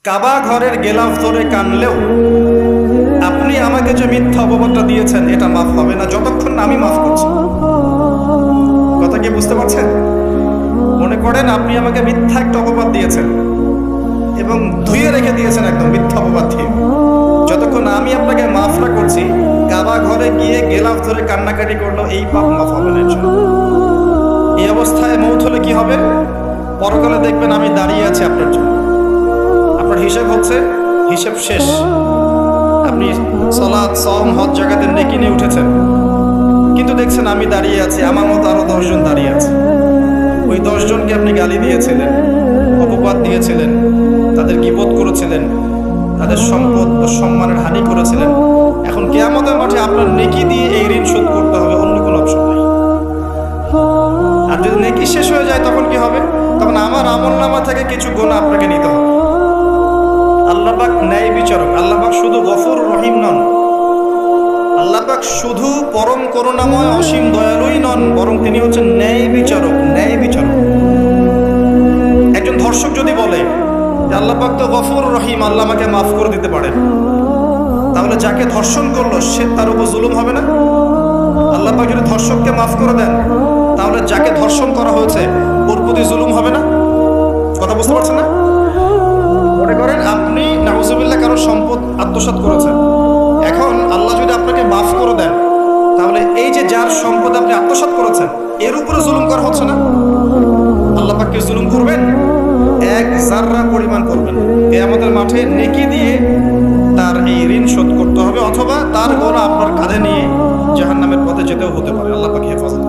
কাবা ঘরের গেলাফ ধরে কানলেও আপনি আমাকে যে মিথ্যা অপবাদটা দিয়েছেন এটা মাফ হবে না যতক্ষণ না আমি মাফ করছি। কথা কি বুঝতে পারছেন? মনে করেন আপনি আমাকে মিথ্যা একটা অপবাদ দিয়েছেন এবং ধুয়ে রেখে দিয়েছেন একদম মিথ্যা অপবাদ দিয়ে। যতক্ষণ আমি আপনাকে মাফ না করছি, কাবা ঘরে গিয়ে গেলাফ ধরে কান্নাকাটি করলো এই পাপ মাফ হবে না। এই অবস্থায় মৌত হলে কি হবে? পরকালে দেখবেন আমি দাঁড়িয়ে আছি আপনার জন্য, আপনার হিসেব হচ্ছে, হিসেব শেষ। আপনি সালাত, সওম, হজ জাকাতে নেকি নিয়ে উঠেছেন, কিন্তু দেখছেন আমি দাঁড়িয়ে আছি, আমার মতো আরো 10 জন দাঁড়িয়ে আছে। ওই 10 জনকে আপনি গালি দিয়েছিলেন, অপবাদ দিয়েছিলেন, তাদের গীবত করেছিলেন, তাদের সম্পদ ও সম্মানের হানি করেছিলেন। এখন কিয়ামতের মাঠে আপনার নেকি দিয়ে এই ঋণ শোধ করতে হবে, অন্য কোনো অপশন নেই। আর যদি নেকি শেষ হয়ে যায় তখন কি হবে? তখন আমার আমলনামা থেকে কিছু গুনাহ আপনাকে নিতে হবে। আল্লাহ পাক ন্যায় বিচারক। আল্লাহ পাক শুধু গফুর রহিম নন, আল্লাহ পাক শুধু পরম করুণাময় অসীম দয়ালুই নন, বরং তিনি হচ্ছেন ন্যায় বিচারক। ন্যায় বিচারক। একজন ধর্ষক যদি বলে যে আল্লাহ পাক তো গফুর রহিম, আল্লাহ আমাকে মাফ করে দিতে পারেন, তাহলে যাকে ধর্ষণ করলো সে তার উপর জুলুম হবে না? আল্লাহ পাক যদি ধর্ষককে মাফ করে দেন, তাহলে যাকে ধর্ষণ করা হয়েছে ওর প্রতি জুলুম হবে না? কথা বুঝতে পারছেন না? মনে করেন আপনি নাউজুবিল্লাহ কারো সম্পদ আত্মসাৎ করেছেন, এখন আল্লাহ যদি আপনাকে মাফ করে দেন, তাহলে এই যে যার সম্পদ আপনি আত্মসাৎ করেছেন এর উপরে জুলুম করা হচ্ছে না? আল্লাহ পাক কি জুলুম করবেন? এক জাররা পরিমাণ করবেন। কিয়ামতের মাঠে নেকি দিয়ে তার এই ঋণ শোধ করতে হবে, অথবা তার গোনা আপনার কাঁধে নিয়ে জাহান্নামের পথে যেতেও হতে পারে। আল্লাহ পাক হেফাজত।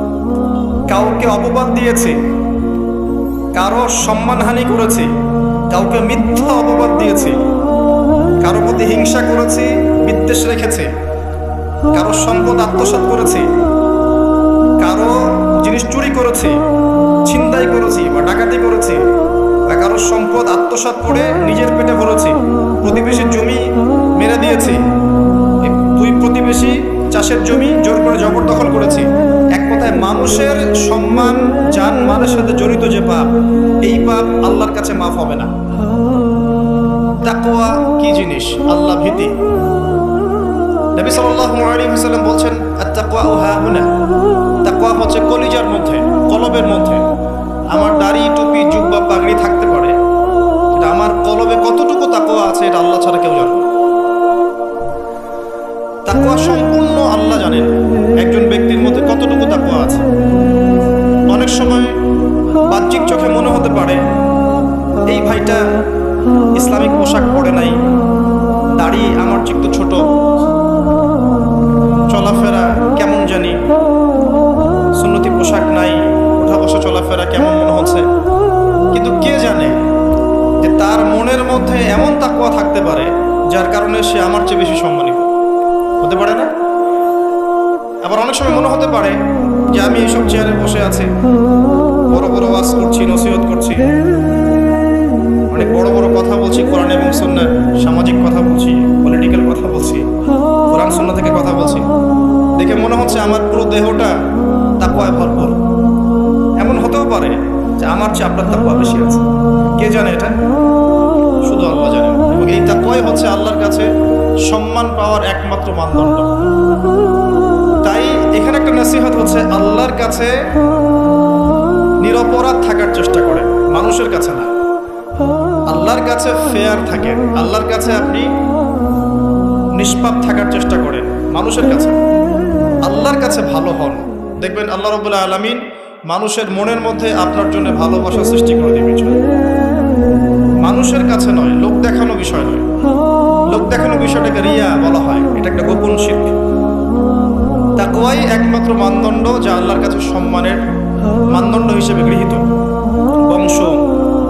কাউকে অপবাদ দিয়েছে, কারো সম্মানহানি করেছি, কাউকে মিথ্যা অপবাদ দিয়েছি, কারো প্রতি হিংসা করেছি, বিদ্বেষ রেখেছি, কারো সম্পদ আত্মসাৎ করেছি, কারো জিনিস চুরি করেছি, ছিনতাই করেছি বা ডাকাতি করেছি, বা কারো সম্পদ আত্মসাৎ করে নিজের পেটে ভরেছি, প্রতিবেশীর জমি মেরে দিয়েছি, দুই প্রতিবেশী চাষের জমি জোর করে জবরদখল করেছি। এক কথায় মানুষের সম্মান, জান মালের সাথে জড়িত যে পাপ, এই পাপ আল্লাহর কাছে মাফ হবে না। তাকওয়া কি জিনিস? আল্লাহ ভীতি। নবী সাল্লাল্লাহু আলাইহি ওয়াসাল্লাম বলছেন, আত-তাকওয়া হাহুনা। তাকওয়া হচ্ছে কলিজার মধ্যে, কলবের মধ্যে। আমার দাড়ি, টুপি, জুব্বা, পাগড়ি থাকতে পারে, এটা আমার কলবে কতটুকু তাকওয়া আছে এটা আল্লাহ ছাড়া কেউ জানে না। তাকওয়া সম্পূর্ণ আল্লাহ জানেন একজন ব্যক্তির মধ্যে কতটুকু তাকওয়া আছে। অনেক সময় বাহ্যিক চোখে মনে হতে পারে এই ভাইটা ইসলামিক পোশাক পরে নাই, দাড়ি আমার চেয়ে একটু ছোট, চলাফেরা কেমন জানি, সুন্নতি পোশাক নাই, ওঠা বসা চলাফেরা কেমন মনে হচ্ছে। কিন্তু কে জানে যে তার মনের মধ্যে এমন তাকওয়া থাকতে পারে যার কারণে সে আমার চেয়ে বেশি সম্মানিত হতে পারে না? আবার অনেক সময় মনে হতে পারে যে আমি এইসব চেয়ারে বসে আছি, বড় বড় ওয়াজ করছি, নসিহত করছি, অনেক বড় বড় কথা বলছি, কোরআন এবং সুন্নাহ, সামাজিক কথা বলছি, পলিটিক্যাল কথা বলছি, কোরআন সুন্নাহ থেকে কথা বলছি, দেখে মনে হচ্ছে আমার পুরো দেহটা তাকওয়ায় ভরপুর। এমন হতেও পারে যে আমার চেয়ে আপনার তাকওয়া বেশি আছে। কে জানে এটা? শুধু আল্লাহ জানেন। এবং এই তাকওয়াই হচ্ছে আল্লাহর কাছে সম্মান পাওয়ার একমাত্র মানদণ্ড। তাই এখানে একটা নসিহত হচ্ছে, আল্লাহর কাছে নিরপরাধ থাকার চেষ্টা করেন, মানুষের কাছে না। আল্লাহর কাছে ফেয়ার থাকেন, আল্লাহর কাছে আপনি নিষ্পাপ থাকার চেষ্টা করেন, মানুষের কাছে। আল্লাহর কাছে ভালো হন, দেখবেন আল্লাহ রাব্বুল আলামিন মানুষের মনের মধ্যে আপনার জন্য ভালোবাসা সৃষ্টি করে দিবে। মানুষের কাছে নয়, লোক দেখানো বিষয় নয়। লোক দেখানো বিষয়টাকে রিয়া বলা হয়, এটা একটা গোপন শিরক। তাকওয়াই একমাত্র মানদণ্ড যা আল্লাহর কাছে সম্মানের মানদণ্ড হিসেবে গৃহীত। বংশ,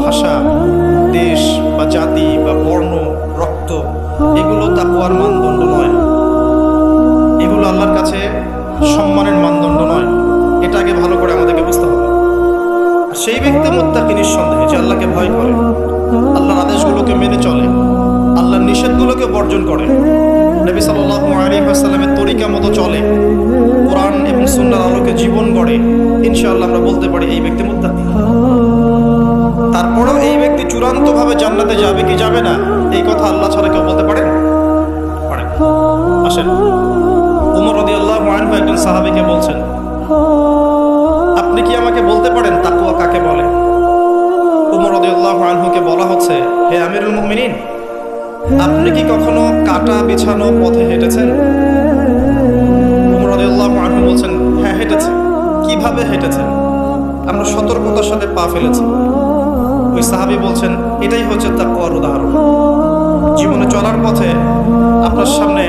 ভাষা, দেশ বা জাতি বা বর্ণ, রক্ত, এগুলো তাকওয়ার মানদণ্ড নয়, এগুলো আল্লাহর কাছে সম্মানের মানদণ্ড নয়। এটা আগে ভালো করে আমাদেরকে বুঝতে হবে। আর সেই ব্যক্তি মুত্তাকি নিঃসন্দেহে, যে আল্লাহকে ভয় করে, আল্লাহর আদেশগুলোকে মেনে চলে, আল্লাহর নিষেধগুলোকে বর্জন করে, নবী সাল্লাল্লাহু আলাইহি ওয়াসাল্লামের তরিকা মতো চলে, কোরআন এবং সুন্নাহর আলোকে জীবন গড়ে, ইনশাআল্লাহ আমরা বলতে পারি এই ব্যক্তি মুত্তাকি। তারপরেও এই ব্যক্তি চূড়ান্তভাবে জান্নাতে যাবে কি যাবে না, এই কথা আল্লাহ ছাড়া কেউ বলতে পারেন? পারেন। আসেন, ওমর রাদিয়াল্লাহু আনহু একজন সাহাবীকে বলছেন, আপনি কি আমাকে বলতে পারেন তাকওয়া কাকে বলে? ওমর রাদিয়াল্লাহু আনহুকে বলা হচ্ছে, হে আমিরুল মুমিনিন, আপনি কি কখনো কাটা বিছানো পথে হেঁটেছেন? ওমর রাদিয়াল্লাহু আনহু বলছেন, হ্যাঁ হেঁটেছি। কিভাবে হেঁটেছেন? আমরা সতর্কতার সাথে পা ফেলেছি। ওই সাহাবী বলছেন, এটাই হচ্ছে তাকওয়ার উদাহরণ। জীবনে চলার পথে আপনার সামনে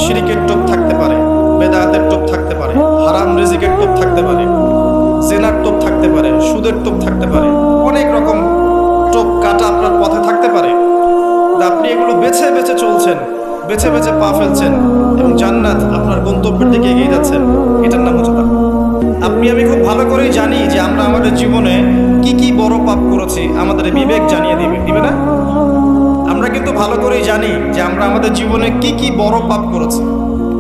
শিরিকের টোপ থাকতে পারে, বেদাতের টোপ থাকতে পারে, হারাম রিজিকের টোপ থাকতে পারে, জিনার টোপ থাকতে পারে, সুদের টোপ থাকতে পারে, অনেক রকম টোপ কাটা আপনার পথে থাকতে পারে। আপনি এগুলো বেছে বেছে চলছেন, বেছে বেছে পা ফেলছেন এবং জান্নাত আপনার গন্তব্যের দিকে এগিয়ে যাচ্ছেন। এটার নাম হচ্ছে তাকওয়া। আপনি আমি খুব ভালো করেই জানি যে আমরা আমাদের জীবনে কি কি বড় পাপ করেছি, আমাদের বিবেক জানিয়ে দিবে না? আমরা কিন্তু ভালো করেই জানি যে আমরা আমাদের জীবনে কি কি বড় পাপ করেছি।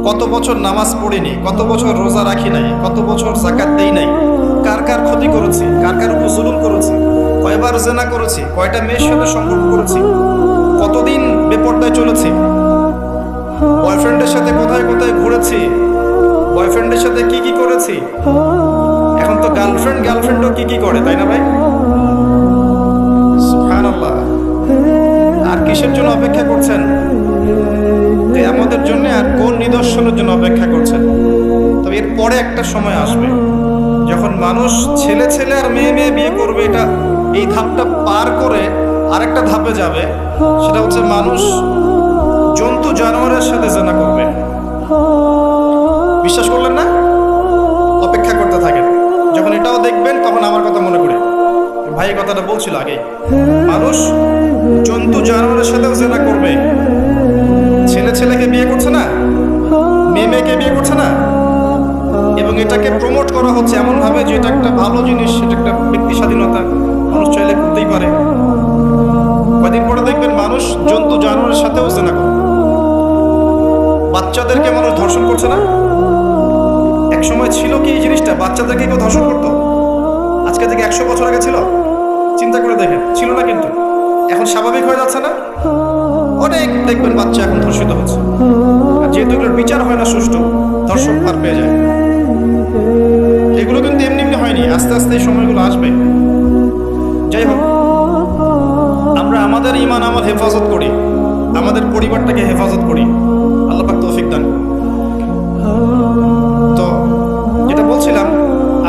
কত বছর নামাজ পড়িনি, কত বছর রোজা রাখি নাই, কত বছর যাকাত দেই নাই, কার কার ক্ষতি করেছি, কার কার উপর জুলুম করেছি, কয়বার জেনা করেছি, কয়টা মেয়ের সাথে সম্পর্ক করেছি, কতদিন বেপরদায় চলেছি, বয়ফ্রেন্ডের সাথে কোথায় কোথায় ঘুরেছি, বয়ফ্রেন্ডের সাথে কি কি করেছি। এখন তো গার্লফ্রেন্ডও কি কি করে, তাই না ভাই? সুবহানাল্লাহ। আর কিসের জন্য অপেক্ষা করছেন? কিয়ামতের জন্য আর কোন নিদর্শনের জন্য অপেক্ষা করছেন? তবে এর পরে একটা সময় আসবে যখন মানুষ ছেলে ছেলে আর মেয়ে মেয়ে বিয়ে করবে। এই ধাপটা পার করে আরেকটা ধাপে যাবে, সেটা হচ্ছে মানুষ জন্তু জানোয়ারের সাথে জেনা করবে। বিশ্বাস করলেন না? অপেক্ষা করতে থাকেন। যখন এটাও দেখবেন তখন আমার কথা মনে করে, ভাই কথাটা বলছিল আগে, মানুষ জন্তু জানোয়ারের সাথেও জেনা করবে। ছেলে ছেলেকে বিয়ে করছে না, মেয়ে মেয়েকে বিয়ে করছে না, এবং এটাকে প্রমোট করা হচ্ছে এমন ভাবে যে এটা একটা ভালো জিনিস, এটা একটা ব্যক্তি স্বাধীনতা, মানুষ চাইলে করতেই পারে। কয়দিন পরে দেখবেন মানুষ জন্তু জানোয়ারের সাথেও জেনা করবে। বাচ্চাদেরকে মানুষ ধর্ষণ করছে না? এক সময় ছিল কি এই জিনিসটা, বাচ্চাদেরকে কেউ ধর্ষণ করতো? আজকে থেকে 100 বছর আগে ছিল? চিন্তা করে দেখেন, ছিল না। কিন্তু এখন স্বাভাবিক হয়ে যাচ্ছে না? অনেক দেখবেন বাচ্চা এখন ধর্ষিত হচ্ছে। আর যেহেতু এগুলোর বিচার হয় না সুষ্ঠু, ধর্ষক পার পেয়ে যায়। এগুলো কিন্তু এমনি এমনি হয়নি, আস্তে আস্তে এই সময়গুলো আসবে। যাই হোক, আমরা আমাদের ঈমান আমল হেফাজত করি, আমাদের পরিবারটাকে হেফাজত করি। আল্লাহ পাক তৌফিক দান। তো যেটা বলছিলাম,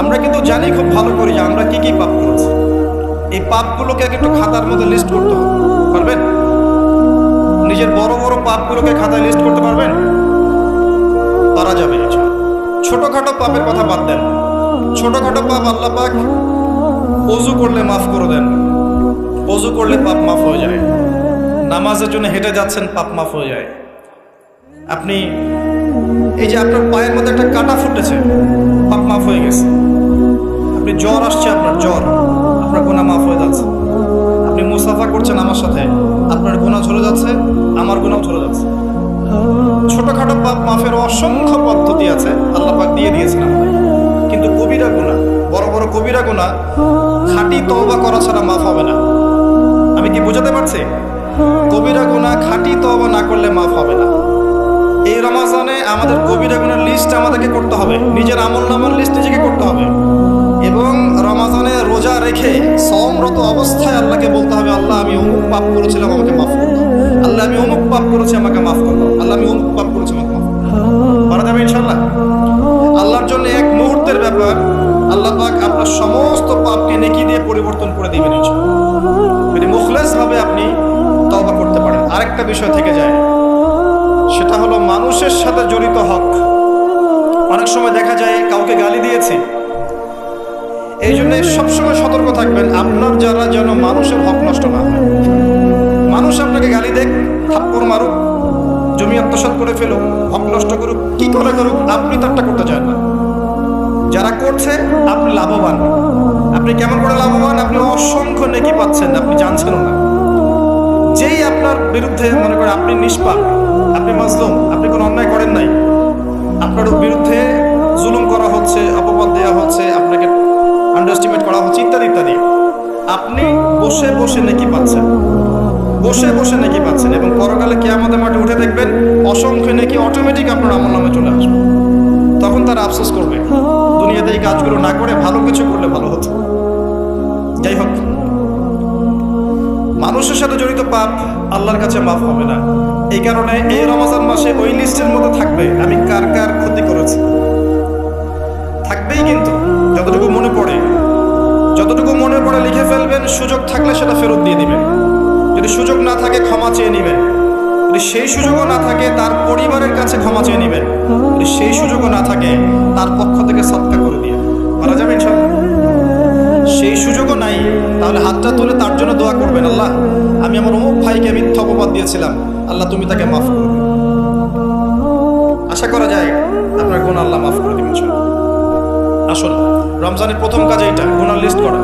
আমরা কিন্তু জানি খুব ভালো করি যে আমরা কি কি পাপ করেছি। এই পাপগুলোকে একটু খাতার মধ্যে লিস্ট করতে হবে। পারবেন? নিজের বড় বড় পাপগুলোকে খাতায় লিস্ট করতে পারবেন? পারা যাবে। ছোটখাটো পাপের কথা বাদ দেন। ছোটখাটো পাপ আল্লাহ পাক ওযু করলে মাফ করে দেন। ওযু করলে পাপ মাফ হয়ে যায়। নামাজের জন্য হেঁটে যাচ্ছেন, পাপ মাফ হয়ে যায়। আপনি এই যে আপনার পায়ের মধ্যে একটা কাঁটা ফুটেছে, পাপ মাফ হয়ে গেছে। আপনি জ্বর আসছে, আপনার জ্বর, আপনার গুনাহ মাফ হয়ে যাচ্ছে। আপনি মুসাফা করছেন আমার সাথে, আপনার গুনাহ ঝরে যাচ্ছে, আমার গুনাহ ঝরে যাচ্ছে। ছোটখাটো পাপ মাফের অসংখ্য পদ্ধতি আছে, আল্লাহ পাক দিয়ে দিয়েছেন আমাদের। কিন্তু কবিরা গুনাহ, বড় বড় কবিরা গুনাহ খাঁটি তওবা করা ছাড়া মাফ হবে না। আমি কি বোঝাতে পারছি? কবিরা গুনাহ খাঁটি তওবা না করলে মাফ হবে না। এই রমজানে আমাদের কবিরা গুনার লিস্ট আমাদেরকে করতে হবে, নিজের আমলনামার লিস্ট নিজেকে করতে হবে। এবং রমজানে রোজা রেখে সওমরত অবস্থায় আল্লাহকে বলতে হবে, আল্লাহ আমি অমুক পাপ করেছিলাম, আমাকে মাফ করে দাও। আল্লাহ আমি অমুক পাপ করেছি, আমাকে মাফ করে দাও। আল্লাহ আমি অমুক পাপ করেছি, আমাকে মাফ করে দাও। পারা যাবে ইনশাআল্লাহ? আল্লাহর জন্য এক মুহূর্তের ব্যাপার, আল্লাহ পাক আপনার সমস্ত পাপকে নেকি দিয়ে পরিবর্তন করে দিবেন ইনশাআল্লাহ। যদি মুখলেসভাবে আপনি তওবা করতে পারেন। আরেকটা বিষয় থেকে যায়, সেটা হলো মানুষের সাথে জড়িত হক। অনেক সময় দেখা যায় কাউকে গালি দিয়েছি, এই জন্য সবসময় সতর্ক থাকবেন আপনার যারা যেন মানুষের হক নষ্ট না হয়। মানুষ আপনাকে গালি দেখ, থাপ্পড় মারুক, জমি আত্মসাৎ করে ফেলুক, হক নষ্ট করুক, কি করে করুক, আপনি তারটা করতে চান না। যারা করছে আপনি লাভবান। আপনি কেমন করে লাভবান? আপনি অসংখ্য নেকি পাচ্ছেন, আপনি জানছেন না। যেই আপনার বিরুদ্ধে মনে করেন আপনি নিষ্পাপ, আপনি মাজলুম, আপনি কোনো অন্যায় করেন নাই, আপনার বিরুদ্ধে জুলুম করা হচ্ছে, অপবাদ দেওয়া হচ্ছে, আপনাকে আন্ডারএস্টিমেট করা হচ্ছে, ইত্যাদি ইত্যাদি। আপনি বসে বসে নেকি পাচ্ছেন, বসে বসে নেকি পাচ্ছেন, এবং পরকালে কিয়ামতের মাঠে উঠে দেখবেন অসংখ্য নেকি অটোমেটিক আপনার আমলনামে চলে আসবে। তখন তারা আফসোস করবে দুনিয়াতে এই কাজগুলো না করে ভালো কিছু করলে ভালো হতো। যাই হোক, মানুষের সাথে জড়িত পাপ আল্লাহর কাছে মাফ হবে না। এই কারণে এই রমজান মাসে ওই লিস্টের মধ্যে থাকবে আমি কার কার ক্ষতি করেছি, থাকবেই। কিন্তু যতটুকু মনে পড়ে, যতটুকু মনে পড়ে লিখে ফেলবেন, সুযোগ থাকলে সেটা ফেরত দিয়ে দিবেন। যদি সুযোগ না থাকে ক্ষমা চেয়ে নেবেন, যদি সেই সুযোগও না থাকে তার পরিবারের কাছে ক্ষমা চেয়ে নেবেন, যদি সেই সুযোগও না থাকে তার পক্ষ থেকে সদকা করে দিয়ে পারা যাবে ইনশাআল্লাহ। সেই সুযোগও নাই, তাহলে হাতটা তুলে তার জন্য দোয়া করবেন, আল্লাহ আমি আমার অমুক ভাইকে মিথ্যা অপবাদ দিয়েছিলাম, আল্লাহ তুমি তাকে মাফ করে দিন। আশা করা যায় আপনার গুনাহ আল্লাহ মাফ করে দিবেন ইনশাআল্লাহ। আসুন, রমজানের প্রথম কাজ এইটা, গুনাহ লিস্ট করা।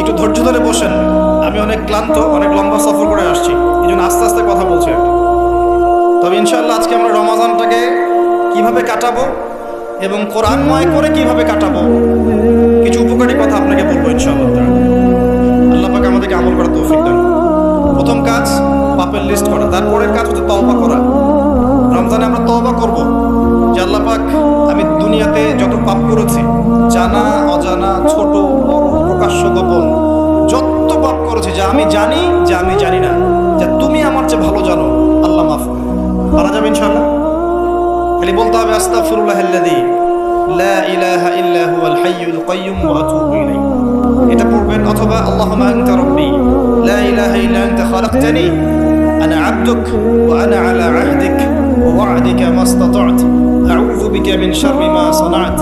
একটু ধৈর্য ধরে বসেন, আমি অনেক ক্লান্ত, অনেক লম্বা সফর করে আসছি, এই জন্য আস্তে আস্তে কথা বলছি। তবে ইনশাআল্লাহ আজকে আমরা রমজানটাকে কিভাবে কাটাবো এবং কোরআনময় করে কিভাবে কাটাবো, কিছু উপকারী কথা আপনাকে বলবো ইনশাআল্লাহ। আল্লাহ পাক আমাদেরকে আমল করার তৌফিক দান। প্রথম কাজ পাপের লিস্ট করা, তারপরের কাজ হচ্ছে তওবা করা। রমজানে আমরা তওবা করব যে আল্লাহ পাক আমি দুনিয়াতে যত পাপ করেছি, জানা অজানা, ছোট বড়, প্রকাশ্য গোপন, যত পাপ করেছি, যা আমি জানি, যা আমি জানি না, যা তুমি আমার চেয়ে ভালো জানো, আল্লাহ মাফ করো। পারা যাবে ইনশাআল্লাহ। খালি বলতে হবে আস্তাগফিরুল্লাহাল্লাযী লা ইলাহা ইল্লা হুয়াল হাইয়ুল কাইয়্যুম ওয়া আতুবু ইলাইহি, এটা পড়বেন। অথবা আল্লাহুম্মা আনতা রাব্বী লা ইলাহা ইল্লা আনতা খালাকতানি আনা আবদুক ওয়া আনা আলা আহদিক ওয়া ওয়া'দিকা মাস্তাতা'ত আউযু বিকা মিন শাররি মা সানা'ত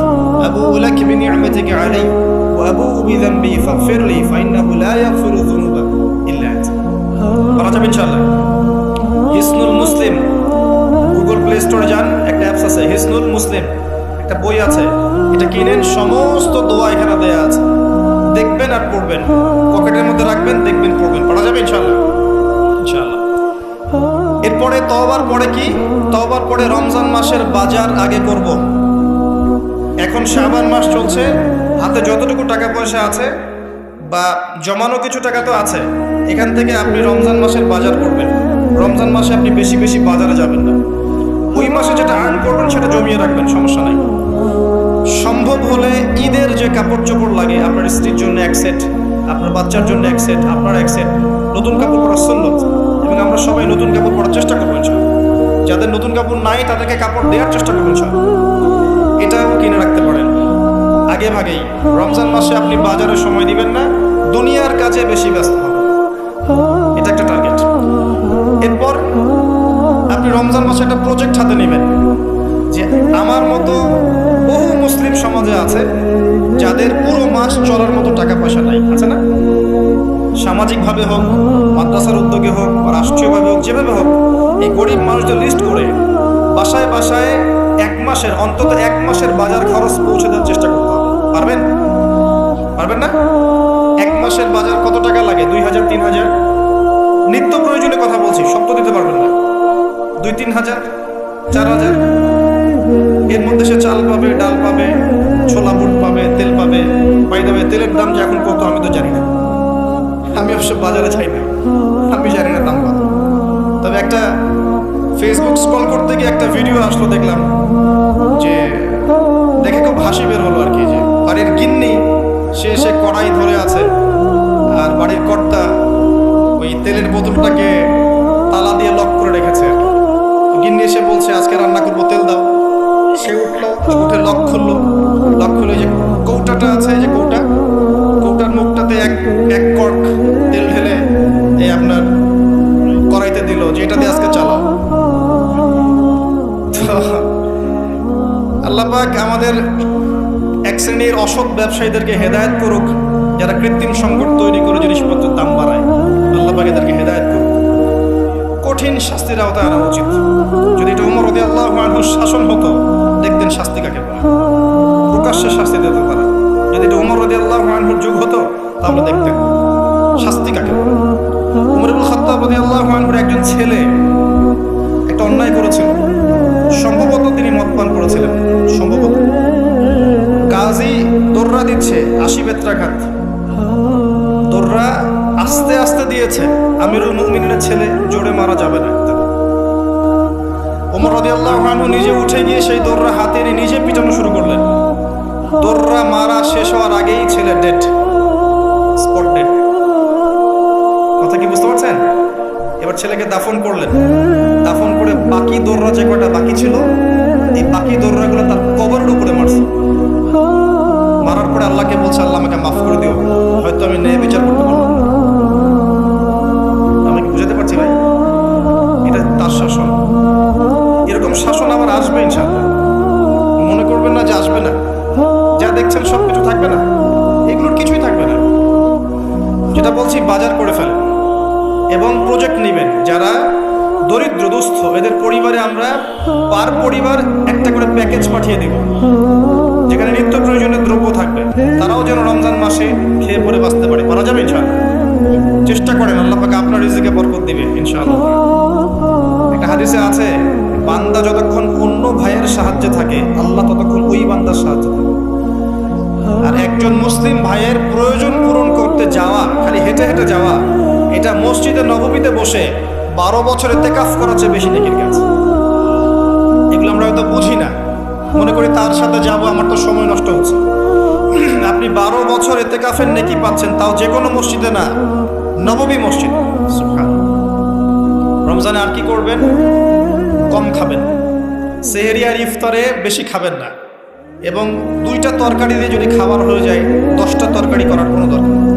আবুউ লাক বিনি'মাতিকা আলাইয়া ওয়া আবুউ বিযানবি ফাগফিরলি ফাইন্নাহু লা ইয়াগফিরু যুনুবা ইল্লা আনতা। পারা যাবে ইনশাআল্লাহ। হিসনুল মুসলিম, গুগল প্লে স্টোরে যান, একটা অ্যাপস আছে হিসনুল মুসলিম, একটা বই আছে, এটা কিনেন, সমস্ত দোয়া এখানে দেয়া আছে, দেখবেন আর পড়বেন, পকেটের মধ্যে রাখবেন, দেখবেন, পড়বেন। পড়া যাবে ইনশাআল্লাহ। ইনশাআল্লাহ। এরপরে তওবার পরে কি? তওবার পরে রমজান মাসের বাজার আগে করব। এখন শাবান মাস চলছে, হাতে যতটুকু টাকা পয়সা আছে বা জমানো কিছু টাকা তো আছে, এখান থেকে আপনি রমজান মাসের বাজার করবেন। রমজান মাসে আপনি বেশি বেশি বাজারে যাবেন না, ওই মাসে যেটা আর্ন করবেন সেটা জমিয়ে রাখবেন, সমস্যা নাই। সম্ভব হলে ঈদের যে কাপড় চোপড় লাগে, আপনার স্ত্রীর জন্য এক সেট, আপনার বাচ্চার জন্য এক সেট, আপনার এক সেট, নতুন কাপড় পরা সুন্নাত, এবং আমরা সবাই নতুন কাপড় পরার চেষ্টা করবেন। যাদের নতুন কাপড় নাই তাদেরকে কাপড় দেওয়ার চেষ্টা করবেন, এটাও কিনে রাখতে পারেন আগে ভাগেই। রমজান মাসে আপনি বাজারে সময় দিবেন না, দুনিয়ার কাজে বেশি ব্যস্ত হবেন, এটা একটা টার্গেট। এরপর আপনি রমজান মাসে একটা প্রজেক্ট হাতে নেবেন যে আমার মতো বহু মুসলিম সমাজে আছে যাদের পুরো মাস চলার মতো টাকা পয়সা নাই, আছে না? সামাজিকভাবে হোক, মাদ্রাসার উদ্যোগে হোক, রাষ্ট্রীয়ভাবে হোক, যেভাবে হোক, এই গরিব মানুষদের লিস্ট করে বাসায় বাসায় এক মাসের, অন্তত এক মাসের বাজার খরচ পৌঁছে দেওয়ার চেষ্টা করতে হবে। পারবেন? পারবেন না? এক মাসের বাজার কত টাকা লাগে? 2000, 3000। নিত্য প্রয়োজনীয় কথা বলছি, সব তো দিতে পারবেন না। 2-3 হাজার, 4 হাজার, এর মধ্যে সে চাল পাবে, ডাল পাবে, ছোলা বুট পাবে, তেল পাবে। বাই দ্য ওয়ে, তেলের দাম যে এখন কত আমি তো জানি না, আমি অবশ্য বাজারে যাই না, আমি জানি না দাম কত। তবে একটা ফেসবুক স্ক্রল করতে গিয়ে একটা ভিডিও আসলো, দেখলাম, যে দেখে খুব হাসি বের হলো আর কি, যে বাড়ির গিন্নি সে এসে কড়াই ধরে আছে, আর বাড়ির কর্তা ওই তেলের বোতলটাকে তালা দিয়ে লক করে রেখেছে। গিন্নি এসে বলছে আজকে রান্না করবো, তেল দাও। সে উঠলো, উঠে লক খুললো, লক খুলে যে কৌটাটা আছে, যে কৌটার মুখটাতে এক কর্ক তেল ঢেলে এই আপনার কড়াইতে দিল, যে এটা দিয়ে আজকে চালাও। আল্লাহ পাক আমাদের এক শ্রেণীর অসৎ ব্যবসায়ীদেরকে হেদায়েত করুক, যারা কৃত্রিম সংকট তৈরি করে জিনিসপত্রের দাম বাড়ায়। আল্লাহ পাক এদেরকে হেদায়েত করুক, কঠিন শাস্তির আওতায় আনা উচিত। যদি এটা ওমর রাদিয়াল্লাহু আনহুর শাসন হতো, দেখতেন শাস্তি কাকে বলে, প্রকাশ্যে শাস্তি দিত তারা। যদি এটা ওমর রাদিয়াল্লাহু আনহুর যুগ হতো, তাহলে দেখতেন শাস্তি কাকে বলে। ওমর ইবনে খাত্তাব রাদিয়াল্লাহু আনহুর একজন ছেলে একটা অন্যায় করেছিল, সম্ভবত তিনি মদ পান করেছিলেন, সম্ভবত। কাজী দৌড়া দিচ্ছে 80 বেত্রাঘাত, আস্তে আস্তে দিয়েছে। আমিরুল মুমিনের ছেলে, জোরে মারা যাবে না। ওমর রাদিয়াল্লাহু আনহু নিজে উঠে গিয়ে সেই দোররা হাতে নিয়ে নিজে পিটানো শুরু করলেন। দোররা মারা শেষ হওয়ার আগেই ছেলে ডেড, স্পট ডেড। কথা কি বুঝতে পারছেন? এবার ছেলেকে দাফন করলেন। দাফন করে বাকি দোররা যে কটা বাকি ছিল, এই বাকি দোররাগুলো তার কবরের উপরে মারছে। মারার পরে আল্লাহকে বলছে, আল্লাহ আমাকে মাফ করে দিও, হয়তো আমি ন্যায় বিচার করতে পারবো না। আমি কি বুঝাতে পারছি ভাই? এটা তার শাসন। এরকম শাসন আবার আসবে ইনশাআল্লাহ। মনে করবেন না যে আসবে না। যা দেখছেন সবকিছু থাকবে না, এগুলোর কিছুই থাকবে না। যেটা বলছি, বাজার করে ফেলেন এবং প্রজেক্ট নেবেন। যারা দরিদ্র দুস্থ, এদের পরিবারে আমরা পার পরিবার একটা করে প্যাকেজ পাঠিয়ে দেব, যেখানে নিত্য প্রয়োজনীয় দ্রব্য থাকবে। তারাও যেন রমজান মাসে খেয়ে পরে বাঁচতে পারে। পারা যাবে ইনশাআল্লাহ। চেষ্টা করেন, আল্লাহ পাক আপনার রিজিকে বরকত দিবে ইনশাআল্লাহ। একটা হাদিসে আছে, বান্দা যতক্ষণ অন্য ভাইয়ের সাহায্যে থাকে, আল্লাহ ততক্ষণ ওই বান্দার সাহায্য থাকে। আর একজন মুসলিম ভাইয়ের প্রয়োজন পূরণ করতে যাওয়া, খালি হেঁটে হেঁটে যাওয়া, এটা মসজিদে নববীতে বসে 12 বছর ইতিকাফ করার চেয়ে বেশি নেকির কাজ। এগুলো আমরা হয়তো বুঝি না, মনে করি তার সাথে যাব, আমার তো সময় নষ্ট হচ্ছে। আপনি 12 বছর ইতিকাফের নেকি পাচ্ছেন, তাও যে কোনো মসজিদে না, নববী মসজিদ। রমজানে আর কি করবেন? কম খাবেন, সেহরি আর ইফতারে বেশি খাবেন না, এবং 2টা তরকারি দিয়ে যদি খাবার হয়ে যায়, 10টা তরকারি করার কোনো দরকার নেই।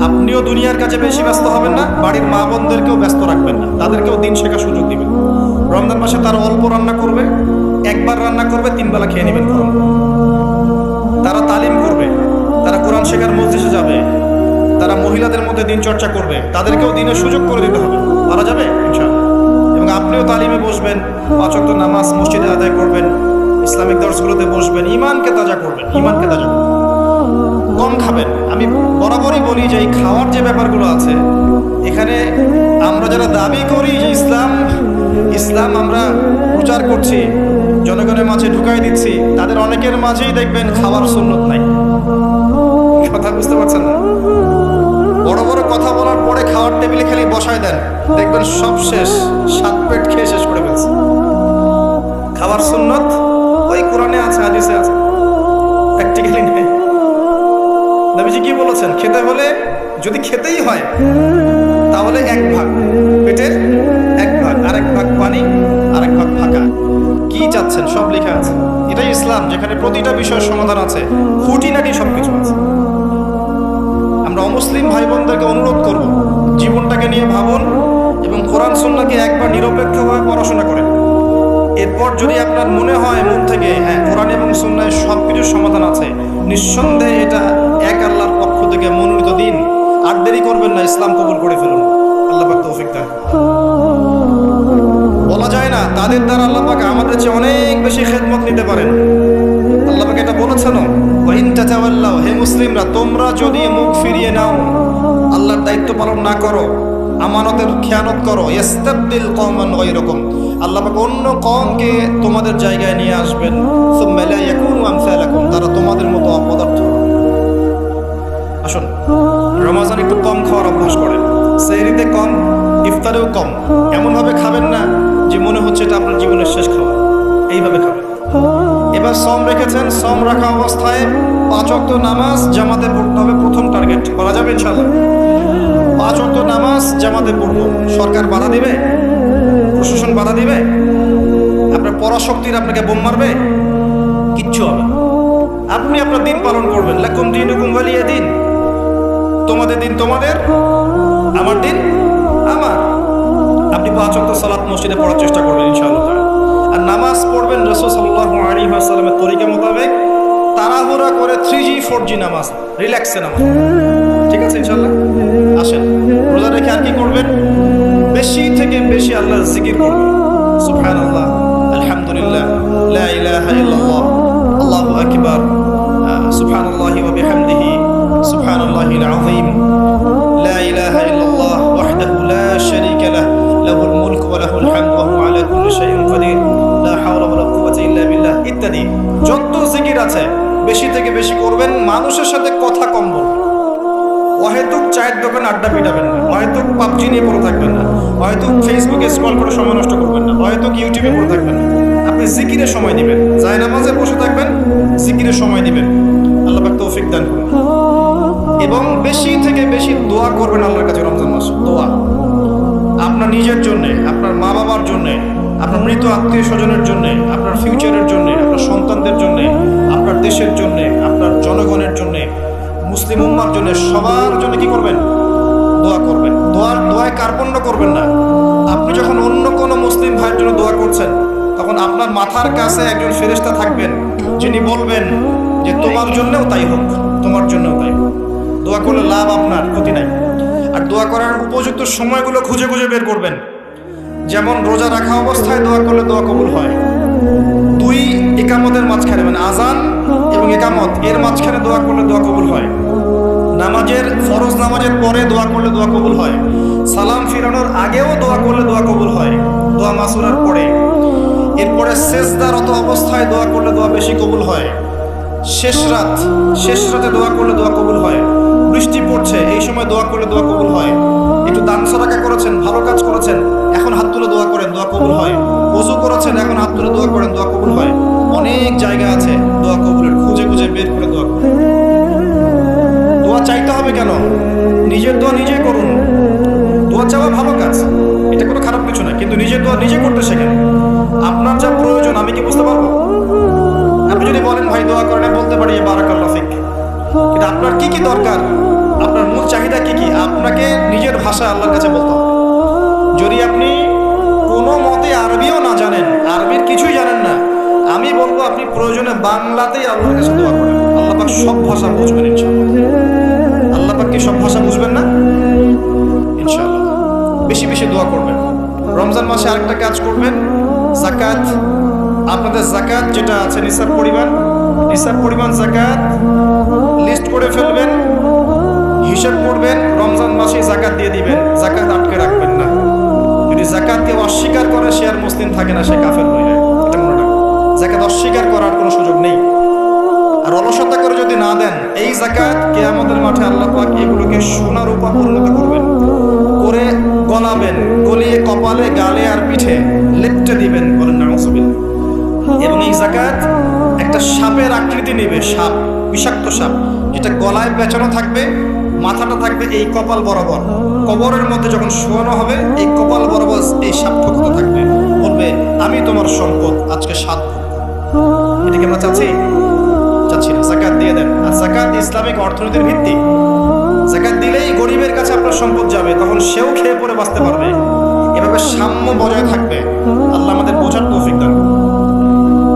আপনিও দুনিয়ার কাছে বেশি ব্যস্ত হবেন না, বাড়ির মা বোনদেরকেও ব্যস্ত রাখবেন না, তাদেরকেও দিন শেখার সুযোগ দিবেন। রমজান মাসে তারা অল্প রান্না করবে, একবার রান্না করবে, 3 বেলা খেয়ে নেবেন। তারা তালিম করবে, তারা কোরআন শেখার মজলিসে যাবে, তারা মহিলাদের মধ্যে দিন চর্চা করবে, তাদেরকেও দিনের সুযোগ করে দিতে হবে। পারা যাবে ইনশাআল্লাহ। এবং আপনিও তালিমে বসবেন, 5 ওয়াক্ত নামাজ মসজিদে আদায় করবেন, ইসলামিক দর্শগুলোতে বসবেন, ইমানকে তাজা করবেন, ইমানকে তাজা করবেন। কম খাবেন। আমি বরাবরই বলি যে এই খাওয়ার যে ব্যাপারগুলো আছে, এখানে আমরা যারা দাবি করি যে ইসলাম আমরা প্রচার করছি, জনগণের মাঝে ঢুকাই দিচ্ছি, তাদের অনেকের মাঝেই দেখবেন খাওয়ার সুন্নত নাই। কথা বুঝতে পারছেন না? বড় বড় কথা বলার পরে খাওয়ার টেবিলে খালি বসায় দেন, দেখবেন সব শেষ, 7 পেট খেয়ে শেষ করে ফেলছে। খাওয়ার সুন্নত ওই কোরআনে আছে, হাদিসে আছে, প্র্যাকটিক্যালি নেই। নবীজি কি বলেছেন? খেতে হলে, যদি খেতেই হয়, তাহলে 1 ভাগ পেটের 1 ভাগ, আরেক ভাগ পানি, আরেক ভাগ ফাঁকা। কি চাচ্ছেন সব লেখা আছে। এটাই ইসলাম, যেখানে প্রতিটা বিষয়ের সমাধান আছে, খুঁটিনাটি সবকিছু আছে। আমরা অমুসলিম ভাই বোনদেরকে অনুরোধ করব, জীবনটাকে নিয়ে ভাবুন এবং কোরআন সুন্নাহকে একবার নিরপেক্ষভাবে পড়াশোনা করেন। এরপর যদি আপনার মনে হয় মন থেকে, হ্যাঁ, কোরআন এবং সুন্নাহে সব কিছুর সমাধান আছে, নিঃসন্দেহে এটা এক আল্লাহর পক্ষ থেকে মনোনীত দিন। আর দেরি করবেন না, ইসলাম কবুল করে ফেলুন। আল্লাহ পাক তৌফিক দান। বলা যায় না, তাদের দ্বারা আল্লাহ পাক আমাদের চেয়ে অনেক বেশি খেদমত নিতে পারেন। আল্লাহ পাক এটা বলেছেন, ওয়া ইন তাতাওয়াল্লাউ, হে মুসলিমরা, তোমরা যদি মুখ ফিরিয়ে নাও, আল্লাহর দায়িত্ব পালন না করো, আমানতের খেয়ানত করো, ইস্তাবদিল কওমান গায়রাকুম, আল্লাহ পাক অন্য কওমকে তোমাদের জায়গায় নিয়ে আসবেন। সুম্মা লা ইয়াকুনু আমসালাকুম, তারা তোমাদের মতো অপদার্থ। আসুন, রমজান একটু কম খাওয়ার অভ্যাস করেন, সেহরিতে কম, ইফতারেও কম। এমনভাবে খাবেন না যে মনে হচ্ছে এটা আপনার জীবনের শেষ খাওয়া, এইভাবে খাবেন। এবার সম রেখেছেন, সম রাখা অবস্থায় 5 ওয়াক্ত নামাজ জামাতে পড়তে হবে, প্রথম টার্গেট। করা যাবে ইনশাআল্লাহ? 5 ওয়াক্ত নামাজ জামাতে পড়বো। সরকার বাধা দিবে? প্রশাসন বাধা দিবে? আপনার পরাশক্তির আপনাকে বোম মারবে? কিচ্ছু হবে না। আপনি আপনার দিন পালন করবেন। লাকুম দীনুকুম ওয়ালিয়া দিন, তোমাদের দিন তোমাদের, আমার দিন আমার। আপনি 5 ওয়াক্ত সালাত মসজিদে পড়ার চেষ্টা করবেন ইনশাআল্লাহ। আর নামাজ পড়বেন রাসূল সাল্লাল্লাহু আলাইহি ওয়াসাল্লামের তরিকা মোতাবেক, তাড়াহুড়া করে 3G 4G নামাজ, রিল্যাক্সে নামাজ। ঠিক আছে ইনশাআল্লাহ? আসেন, রোজা রেখে আর কি করবেন? বেশি থেকে বেশি আল্লাহর জিকির করবেন। সুবহানাল্লাহ, আলহামদুলিল্লাহ, লা ইলাহা ইল্লাল্লাহ, আল্লাহু আকবার, সুবহানাল্লাহি ওয়া বিহামদিহি, সুবহানাল্লাহিল আযীম, লা ইলাহা ইল্লাল্লাহ ওয়াহদাহু লা শারীকা লাহ, লাহুল মুলকু ওয়া লাহুল হামদু ওয়া হুয়া আলা কুল্লি শাইইন কাদির, লা হাওলা ওয়া লা কুওয়াতা ইল্লা বিল্লাহ ইত্যাদি। যত জিকির আছে বেশি থেকে বেশি করবেন। মানুষের সাথে কথা কম বলবেন, অহেতুক চায়ের দোকানে আড্ডা পিটাবেন না, হয়তো পাবজি নিয়ে পড়ে থাকবেন না, হয়তো ফেসবুকে স্ক্রল করে সময় নষ্ট করবেন না, হয়তো ইউটিউবে পড়ে থাকবেন না। আপনি জিকিরে সময় দিবেন, জায়নামাজে বসে থাকবেন, জিকিরে সময় দিবেন। আল্লাহ পাক তৌফিক দান করুন। এবং বেশি থেকে বেশি দোয়া করবেন আল্লাহর কাছে রমজান মাসে। দোয়া আপনার নিজের জন্য, আপনার মা বাবার জন্য, আপনার মৃত আত্মীয় স্বজনের জন্য, আপনার ফিউচারের জন্য, আপনার সন্তানদের জন্য, আপনার দেশের জন্য, আপনার জনগণের জন্য, মুসলিম উম্মার জন্য, সবার জন্য কি করবেন? দোয়া করবেন। দোয়ায় কার্পণ্য করবেন না। আপনি যখন অন্য কোনো মুসলিম ভাইয়ের জন্য দোয়া করছেন, তখন আপনার মাথার কাছে একজন ফেরেশতা থাকবেন, যিনি বলবেন যে তোমার জন্যও তাই হোক, তোমার জন্যও তাই হোক। দোয়া করলে লাভ, আপনার ক্ষতি নাই। আর দোয়া করার উপযুক্ত সময়গুলো খুঁজে খুঁজে বের করবেন। যেমন রোজা রাখা অবস্থায় দোয়া করলে দোয়া কবুল হয়। 2 ইকামতের মাঝখানে, মানে আজান এবং ইকামত এর মাঝখানে দোয়া করলে দোয়া কবুল হয়। নামাজের, ফরজ নামাজের পরে দোয়া করলে দোয়া কবুল হয়। সালাম ফিরানোর আগেও দোয়া করলে দোয়া কবুল হয়, দোয়া মাসুরার পরে। এরপরে সেজদারত অবস্থায় দোয়া করলে দোয়া বেশি কবুল হয়। শেষ রাতে দোয়া করলে দোয়া কবুল হয়। বৃষ্টি পড়ছে, এই সময় দোয়া করলে দোয়া কবুল হয়। একটু দান সাদাকা করেছেন, ভালো কাজ করেছেন, এখন হাত তুলে দোয়া করেন, দোয়া কবুল হয়। ওযু করেছেন, এখন হাত তুলে দোয়া করেন, দোয়া কবুল হয়। অনেক জায়গা আছে দোয়া কবুলের, খুঁজে খুঁজে বের করে দোয়া করুন। দোয়া চাইতে হবে কেন? নিজের দোয়া নিজেই করুন। দোয়া চাওয়া ভালো কাজ, এটা কোনো খারাপ কিছু না, কিন্তু নিজের দোয়া নিজে করতে শেখেন। আপনার যা প্রয়োজন আমি কি বুঝতে পারবো? আপনি যদি বলেন ভাই দোয়া করেন, বলতে পারি বারাকাল্লাহ ফিক, কিন্তু আপনার কি কি দরকার, আপনার মূল চাহিদা কি কি, আপনাকে নিজের ভাষায় আল্লাহর কাছে বলতে হবে। যদি আপনি কোনো মতে আরবিও না জানেন, আরবির কিছুই জানেন না, আমি বলবো আপনি প্রয়োজনে বাংলাতেই আল্লাহর কাছে দোয়া করেন। আল্লাহ পাক সব ভাষা বুঝবেন ইনশাআল্লাহ। আল্লাহ পাক কি সব ভাষা বুঝবেন না? ইনশাআল্লাহ। বেশি বেশি দোয়া করবেন। রমজান মাসে আরেকটা কাজ করবেন, যাকাত। আপনাদের যাকাত যেটা আছে নিসাব পরিমাণ যাকাত লিস্ট করে ফেলবেন, হিসাব করবেন, রমজান মাসে যাকাত দিয়ে দিবেন। যাকাত আটকে রাখবেন না। যদি যাকাতকে অস্বীকার করে সে আর মুসলিম থাকে না, সে কাফের হয়ে যায়। এটা মনে রাখবেন। যাকাত অস্বীকার করার কোনো সুযোগ নেই। আর অলসতা করে যদি না দেন, এই যাকাত কিয়ামতের মাঠে আল্লাহ পাক এগুলোকে সোনার উপর পরিণত করবেন, করে গলাবেন, গলিয়ে কপালে, গালে আর পিঠে লেপটে দিবেন, বলেন নাউযুবিল্লাহ। এবং এই যাকাত একটা সাপের আকৃতি নেবে, সাপ, বিষাক্ত সাপ, যেটা গলায় পেঁচানো থাকবে, মাথাটা থাকবে এই কপাল বরাবর। কবরের মধ্যে যখন শোয়ানো হবে, এই কপাল বরাবর এই সাপ ঠোকতে থাকবে, বলবে আমি তোমার সম্পদ, আজকে 7 ভোগ। এটাকে আমরা চাচ্ছি না। যাকাত দিয়ে দেন। আর যাকাত ইসলামিক অর্থনীতির ভিত্তি। যাকাত দিলেই গরিবের কাছে আপনার সম্পদ যাবে, তখন সেও খেয়ে পরে বাঁচতে পারবে। এভাবে সাম্য বজায় থাকবে। আল্লাহ আমাদের বোঝার তৌফিক দান করুন।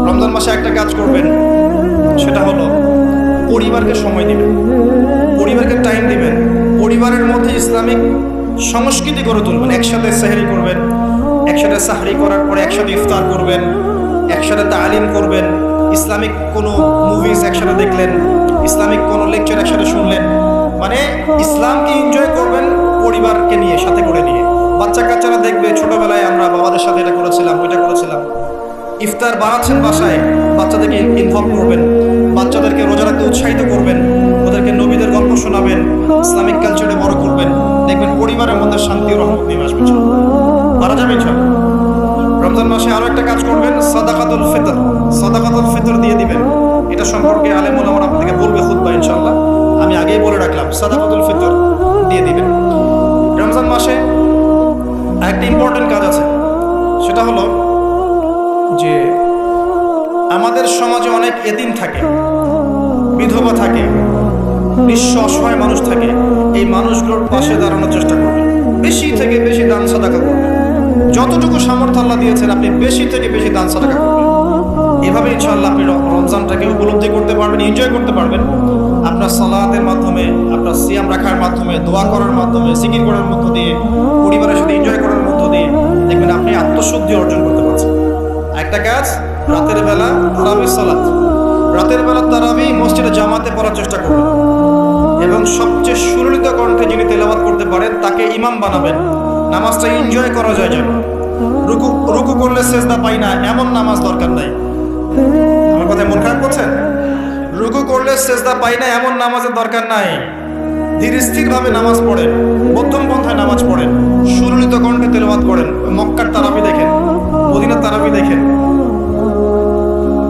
রমজান মাসে একটা কাজ করবেন, সেটা হলো পরিবারকে সময় দিবেন, পরিবারকে টাইম দিবেন। পরিবারের মধ্যে ইসলামিক সংস্কৃতি গড়ে তুলবেন। একসাথে সেহরি করবেন, একসাথে সাহরি করার পরে একসাথে ইফতার করবেন, একসাথে তালিম করবেন, ইসলামিক কোনো মুভিজ একসাথে দেখলেন, ইসলামিক কোনো লেকচার একসাথে শুনলেন। মানে ইসলামকে এনজয় করবেন পরিবারকে নিয়ে, সাথে করে নিয়ে। বাচ্চা কাচ্চারা দেখবে ছোটবেলায় আমরা বাবাদের সাথে এটা করেছিলাম, ওইটা করেছিলাম। ইফতার বানাচ্ছেন বাসায়, বাচ্চাদেরকে ইনভলভ করবেন, বাচ্চাদেরকে রোজা রাখতে উৎসাহিত করবেন, ওদেরকে নবীদের গল্প শোনাবেন, ইসলামিক কালচারে বড় করবেন। দেখবেন পরিবারের মধ্যে শান্তি ও রহমত নেমে আসবে, মারা যাবে ইনশাআল্লাহ। রমজান মাসে আরো একটা কাজ করবেন, সাদাকাতুল ফিতর দিয়ে দিবেন। এটা সম্পর্কে আলেম ওলামারা আপনাদেরকে বলবে খুতবা ইনশাআল্লাহ, আমি আগেই বলে রাখলাম, সাদাকাতুল ফিতর দিয়ে দিবেন। রমজান মাসে আরেকটা ইম্পর্টেন্ট কাজ আছে, সেটা হলো যে আমাদের সমাজে অনেক এতিম থাকে, বিধবা থাকে, নিঃস্ব অসহায় মানুষ থাকে। এই মানুষগুলোর পাশে দাঁড়ানোর চেষ্টা করবেন। বেশি থেকে বেশি দান সাদাকা করবেন। যতটুকু সামর্থ্য আল্লাহ দিয়েছেন আপনি বেশি থেকে বেশি দান সাদাকা করবেন। এভাবে ইনশাআল্লাহ আপনি রমজানটাকে উপলব্ধি করতে পারবেন, এনজয় করতে পারবেন। আপনার সালাতের মাধ্যমে, আপনার সিয়াম রাখার মাধ্যমে, দোয়া করার মাধ্যমে, জিকির করার মধ্য দিয়ে, পরিবারের সাথে এনজয় করার মধ্য দিয়ে দেখবেন আপনি আত্মশুদ্ধি অর্জন করতে পারছেন। একটা কাজ, রাতের বেলা তারাবি সালাত, রাতের বেলা তারাবি মসজিদে জামাতে পড়ার চেষ্টা করবেন। এবং সবচেয়ে সুললিত কণ্ঠে যিনি তেলাওয়াত করতে পারেন তাকে ইমাম বানাবেন। নামাজটা এনজয় করা যায় যেন। রুকু করলে সেজদা পাই না এমন নামাজ দরকার নাই। আমার কথায় মন খারাপ করছেন? রুকু করলে সেজদা পাই না এমন নামাজের দরকার নাই। ধীর স্থিরভাবে নামাজ পড়েন, মধ্যম পন্থায় নামাজ পড়েন, সুললিত কণ্ঠে তেলাওয়াত করেন। মক্কার তারাবি দেখেন, মদিনার তারাবি দেখেন,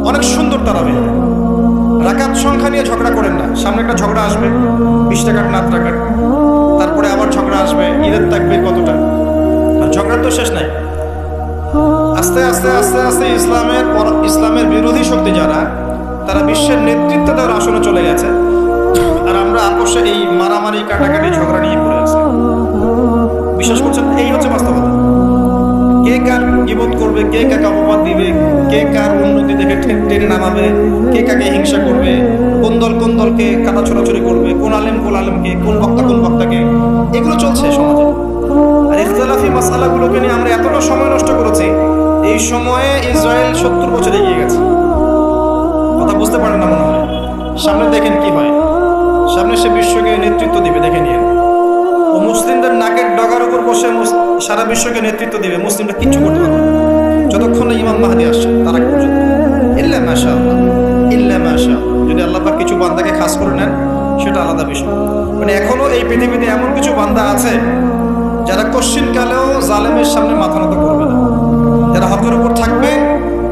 অনেক সুন্দর তারাবি। রাকাত সংখ্যা নিয়ে ঝগড়া করেন না। সামনে একটা ঝগড়া আসবে, 20 টাকার না 8 টাকার, তারপরে আবার ঝগড়া আসবে ঈদের তাকবীর কতটা, ঝগড়ার তো শেষ নাই। আস্তে আস্তে আস্তে আস্তে ইসলামের বিরোধী শক্তি যারা, তারা বিশ্বের নেতৃত্ব দেওয়ার আসনে চলে গেছে, আর আমরা আপোষে এই মারামারি কাটাকাটি ঝগড়া নিয়ে পড়ে আছি। বিশ্বাস করছেন? এই হচ্ছে বাস্তবতা। কে কার গীবত করবে, কে কাকে অপবাদ দিবে, কে কার উন্নতি দেখে টেনে নামাবে, কে কাকে হিংসা করবে, কোন দলকে কাটা ছোড়াছড়ি করবে, কোন আলেমকে, কোন বক্তাকে, এগুলো চলছে সমাজে। আর ইখতিলাফি মাসালাগুলোকে নিয়ে আমরা এতটা সময় নষ্ট করেছি, এই সময়ে ইসরায়েল 70 বছর এগিয়ে গেছে। কথা বুঝতে পারেন না মনে হয়? সামনে দেখেন কি হয়, সামনে সে বিশ্বকে নেতৃত্ব দিবে, দেখে নিয়ে। ও মুসলিমদের নাকের ডগার উপর বসে সারা বিশ্বকে নেতৃত্ব দিবে, মুসলিমরা কিচ্ছু করতে পারবে না যতক্ষণ না ইমাম মাহদী আসছে তারা পর্যন্ত। ইল্লা মাশাআল্লাহ, ইল্লা মাশাআল্লাহ। যদি আল্লাহ পাক কিছু বান্দাকে খাস করে নেন সেটা আলাদা বিষয়। মানে এখনো এই পৃথিবীতে এমন কিছু বান্দা আছে যারা কশ্চিনকালেও জালেমের সামনে মাথা নত করবে না, যারা হকের উপর থাকবে,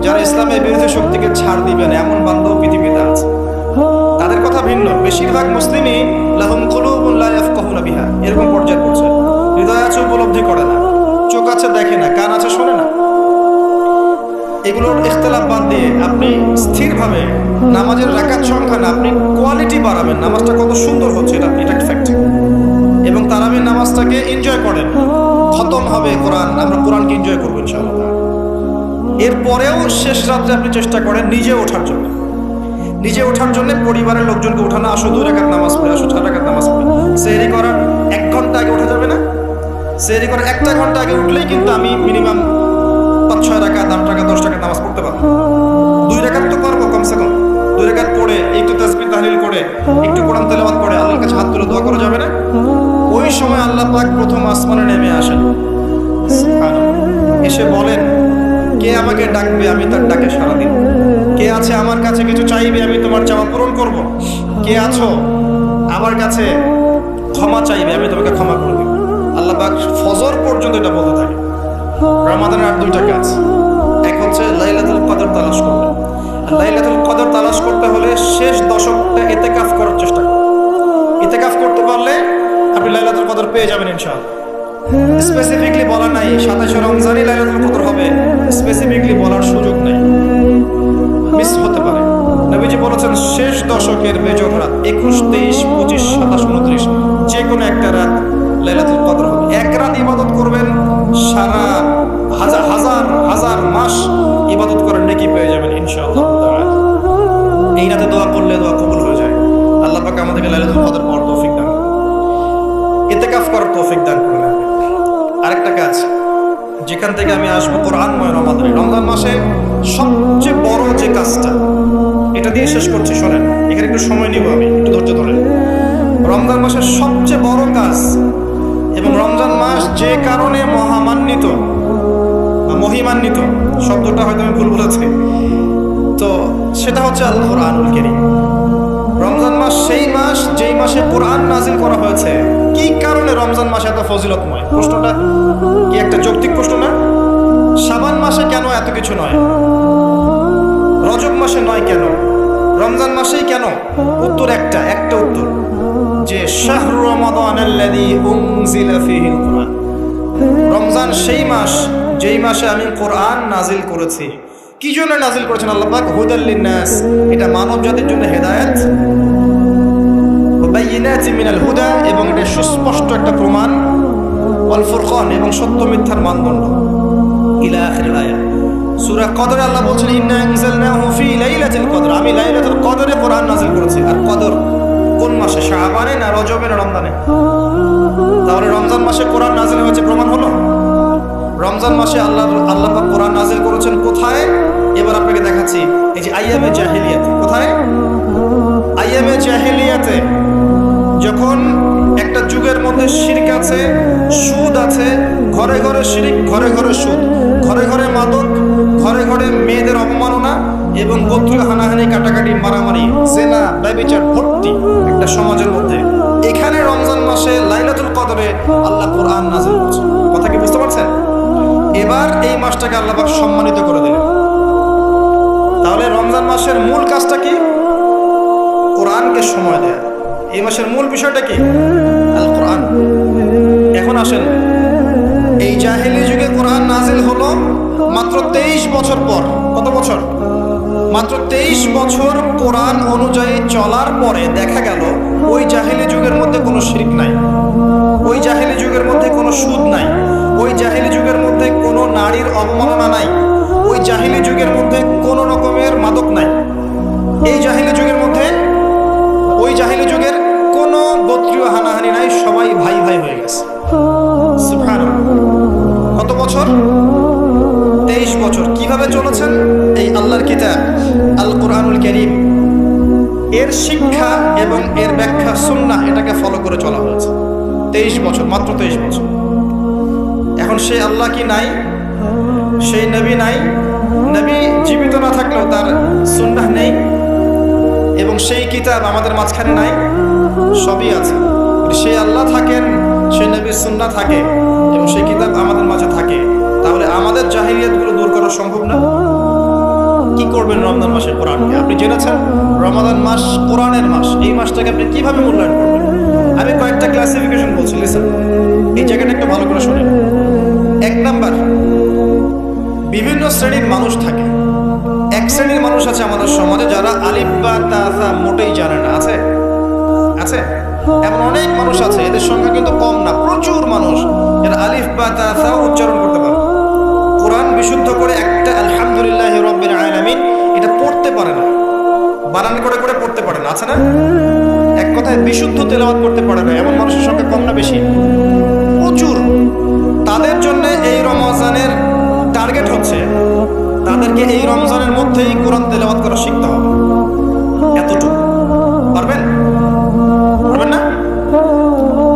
যারা ইসলামের বিরোধী শক্তিকে ছাড় দিবে না, এমন বান্দাও পৃথিবীতে আছে। তাদের কথা ভিন্ন। বেশিরভাগ মুসলিমই লাহুম কুলুবুন লা ইয়াফকাহুনা বিহা, এরকম পর্যায়ে পৌঁছে। হৃদয় আছে উপলব্ধি করে না, চোখ আছে দেখে না, কান আছে শোনে না। এগুলোর ইখতিলাফ বাদ দিয়ে আপনি স্থিরভাবে নামাজের রাকাত সংখ্যা না, আপনি কোয়ালিটি বাড়াবেন। নামাজটা কত সুন্দর হচ্ছে এটা একটা ফ্যাক্ট। এবং তারাবির নামাজটাকে এনজয় করেন। খতম হবে কোরআন, আমরা কোরআনকে এনজয় করবো ইনশাআল্লাহ। এরপরেও শেষ রাত্রে আপনি চেষ্টা করেন নিজে ওঠার জন্য, পরিবারের লোকজনকে ওঠানো। আসো 2 রাকাত নামাজ পড়ে, আসো 4 রাকাত নামাজ পড়ে। সেহরি করার 1 ঘন্টা আগে ওঠা যাবে না? সেহরি করার 1 ঘন্টা আগে উঠলেই কিন্তু আমি মিনিমাম 5-6 রাকাত, 8 রাকাত, 10 রাকাত নামাজ পড়তে পারবো। 2 রাকাত তো পারবো কমসে কম। 2 রাকাত পড়ে একটু তাসবিহ তাহলিল করে, একটু কোরআন তেলাওয়াত করে, আল্লাহর কাছে হাত তুলে দোয়া করা যাবে না? ওই সময় আল্লাহ পাক প্রথম আসমানে নেমে আসেন, এসে বলেন, কে আমাকে ডাকবে আমি তার ডাকে সাড়া দিব। কে আছে আমার কাছে কিছু চাইবে আমি তোমার চাওয়া পূরণ করব। কে আছো আমার কাছে ক্ষমা চাইবে আমি তোমাকে ক্ষমা করে দেব। আল্লাহ পাক ফজর পর্যন্ত এটা বলতে থাকে। রমাদানের আর 2টা কাজ। এক হচ্ছে লাইলাতুল কদর তালাশ করবে। আর লাইলাতুল কদর তালাশ করতে হলে শেষ দশকটা ইতিকাফ করার চেষ্টা করুন। ইতিকাফ করতে পারলে আপনি লাইলাতুল কদর পেয়ে যাবেন ইনশাআল্লাহ। স্পেসিফিকলি বলা নাই 27 রমজানই লাইলাতুল কদর হবে, স্পেসিফিকলি বলার সুযোগ নাই, মিস হতে পারে। নবীজি বলেছেন শেষ দশকের বেজোড় রাত 21, 23, 25, 27, 29 যে কোনো একটা রাত লাইলাতুল কদর হবে। এক রাত ইবাদত করবেন, সারা হাজার মাস ইবাদত করার নেকি পেয়ে যাবেন ইনশাআল্লাহ তাআলা। এই রাতে দোয়া করলে দোয়া কবুল হয়ে যায়। আল্লাহ পাক আমাদেরকে লাইলাতুল কদর পাওয়ার তৌফিক দান করুন, ইতিকাফ করার তৌফিক দান করুন। আরেকটা কাজ, যেখান থেকে আমি আসবো কোরআনময় রমাদানে, রমজান মাসে সবচেয়ে বড় যে কাজটা, এটা দিয়ে শেষ করছি, শোনেন, এখানে একটু সময় নিব, আমি একটু ধৈর্য ধরেন। রমজান মাসের সবচেয়ে বড় কাজ, এবং রমজান মাস যে কারণে মহামান্বিত বা মহিমান্বিত, শব্দটা হয়তো আমি ভুল বলেছি, তো সেটা হচ্ছে আল কোরআনুল কারীম। রমজান মাস সেই মাস যেই মাসে কোরআন নাজিল করা হয়েছে। কি কারণে রমজান মাসে এত ফজিলতময়? প্রশ্নটা কি একটা যৌক্তিক প্রশ্ন না? শাবান মাসে কেন এত কিছু নয়? রজব মাসে নয় কেন? রমজান মাসেই কেন? উত্তর একটা উত্তর, যে শাহরু রমাদানাল্লাযী উনজিলা ফীহিল কুরআন। রমজান সেই মাস যেই মাসে আমি কোরআন নাজিল করেছি। কি জন্য নাজিল করেছেন আল্লাহ পাক? হুদাল লিন্নাস, এটা মানব জাতির জন্য হেদায়েত, বাইয়িনাতিন মিনাল হুদা, এবং এটা সুস্পষ্ট একটা প্রমাণ, ওয়াল ফুরকান, এবং সত্য মিথ্যার মানদণ্ড, ইলা আখিরিল আয়াত। সূরা কদরে আল্লাহ বলছেন ইন্না আনজালনাহু ফি লাইলাতিল কদর, আমি লাইলাতুল কদরে কোরআন নাজিল করেছি। আর কদর কোন মাসে? শাবানে না রজবে না রমজানে? তাহলে রমজান মাসে কোরআন নাজিল হয়েছে, প্রমাণ হলো। রমজান মাসে আল্লাহ পাক কোরআন নাজিল করেছেন কোথায়? এবার আপনাকে দেখাচ্ছি। এই যে আইয়ামে জাহিলিয়াত। কোথায়? আইয়ামে জাহিলিয়াতে, যখন একটা যুগের মধ্যে শিরক আছে, সুদ আছে, ঘরে ঘরে শিরক, ঘরে ঘরে সুদ, ঘরে ঘরে মাদক, ঘরে ঘরে মেয়েদের অবমাননা, এবং গোত্রীয় হানাহানি, কাটাকাটি, মারামারি, জেনা, ব্যভিচার ভর্তি একটা সমাজের মধ্যে। এখানে রমজান মাসে লাইলাতুল কদরে আল্লাহ কোরআন নাযিল করছেন। কথা কি বুঝতে পারছেন? এবার এই মাসটাকে আল্লাহ পাক সম্মানিত করে দিলেন। তাহলে রমজান মাসের মূল কাজটা কি? কোরআনকে সময় দেয়া। এই মাসের মূল বিষয়টা কি? আল কোরআন। এখন আসেন, এই জাহেলি যুগে কোরআন নাজিল হলো মাত্র 23 বছর পর। কত বছর? মাত্র 23 বছর কোরআন অনুযায়ী চলার পরে দেখা গেল ওই জাহেলি যুগের মধ্যে কোনো শিরক নাই, ওই জাহেলি যুগের মধ্যে কোনো সুদ নাই, ওই জাহেলি যুগের মধ্যে কোনো নারীর অবমাননা নাই, ওই জাহেলি যুগের মধ্যে কোনো রকমের মাদক নাই, এই জাহেলি যুগের মধ্যে ওই জাহেলি যুগের কোনো গোত্রীয় হানাহানি নাই, সবাই ভাই ভাই হয়ে গেছে। সুবহানাল্লাহ। কত বছর? 23 বছর। কিভাবে চলেছেন? এই আল্লাহর কিতাব আল কোরআনুল কারীম, এর শিক্ষা এবং এর ব্যাখ্যা সুন্নাহ, এটাকে ফলো করে চলা হয়েছে 23 বছর, মাত্র 23 বছর। এখন সেই আল্লাহ কি নাই? সেই নবী নাই? নবী জীবিত না থাকলেও তার সুন্নাহ নেই, এবং সেই কিতাব আমাদের মাঝখানে নাই? সবই আছে। সেই আল্লাহ থাকেন, সেই নবীর সুন্নাহ থাকে, এবং সেই কিতাব আমাদের মাঝে থাকে, তাহলে আমাদের জাহিলিয়াতগুলো দূর করা সম্ভব না? কি করবেন রমজান মাসে কোরআনকে? আপনি জেনেছেন রমাদান মাস কোরআনের মাস, এই মাসটাকে আপনি কিভাবে মূল্যায়ন করবেন? আমি কয়েকটা ক্লাসিফিকেশন বলছি, লিসেন, এই জায়গাটা একটু ভালো করে শুনেন। 1 নাম্বার, বিভিন্ন শ্রেণীর মানুষ থাকে। এক শ্রেণীর মানুষ আছে আমাদের সমাজে যারা আলিফ বা তা মোটেই জানে না। আছে? আছে? এমন অনেক মানুষ আছে, এদের সংখ্যা কিন্তু কম না, প্রচুর মানুষ যারা আলিফ বা তা উচ্চারণ করতে পারে, কোরআন বিশুদ্ধ করে একটা আলহামদুলিল্লাহি রাব্বিল আলামিন এটা পড়তে পারে না, বানান করে করে পড়তে পারে না। আছে না? এক কথায় বিশুদ্ধ তেলাওয়াত করতে পারে না, এমন মানুষের সংখ্যা কম না বেশি? প্রচুর। তাদের জন্য এই রমজানের টার্গেট হচ্ছে তাদেরকে এই রমজানের মধ্যেই কোরআন তেলাওয়াত করা শিখতে হবে। এতটুকু পারবেন? পারবেন না?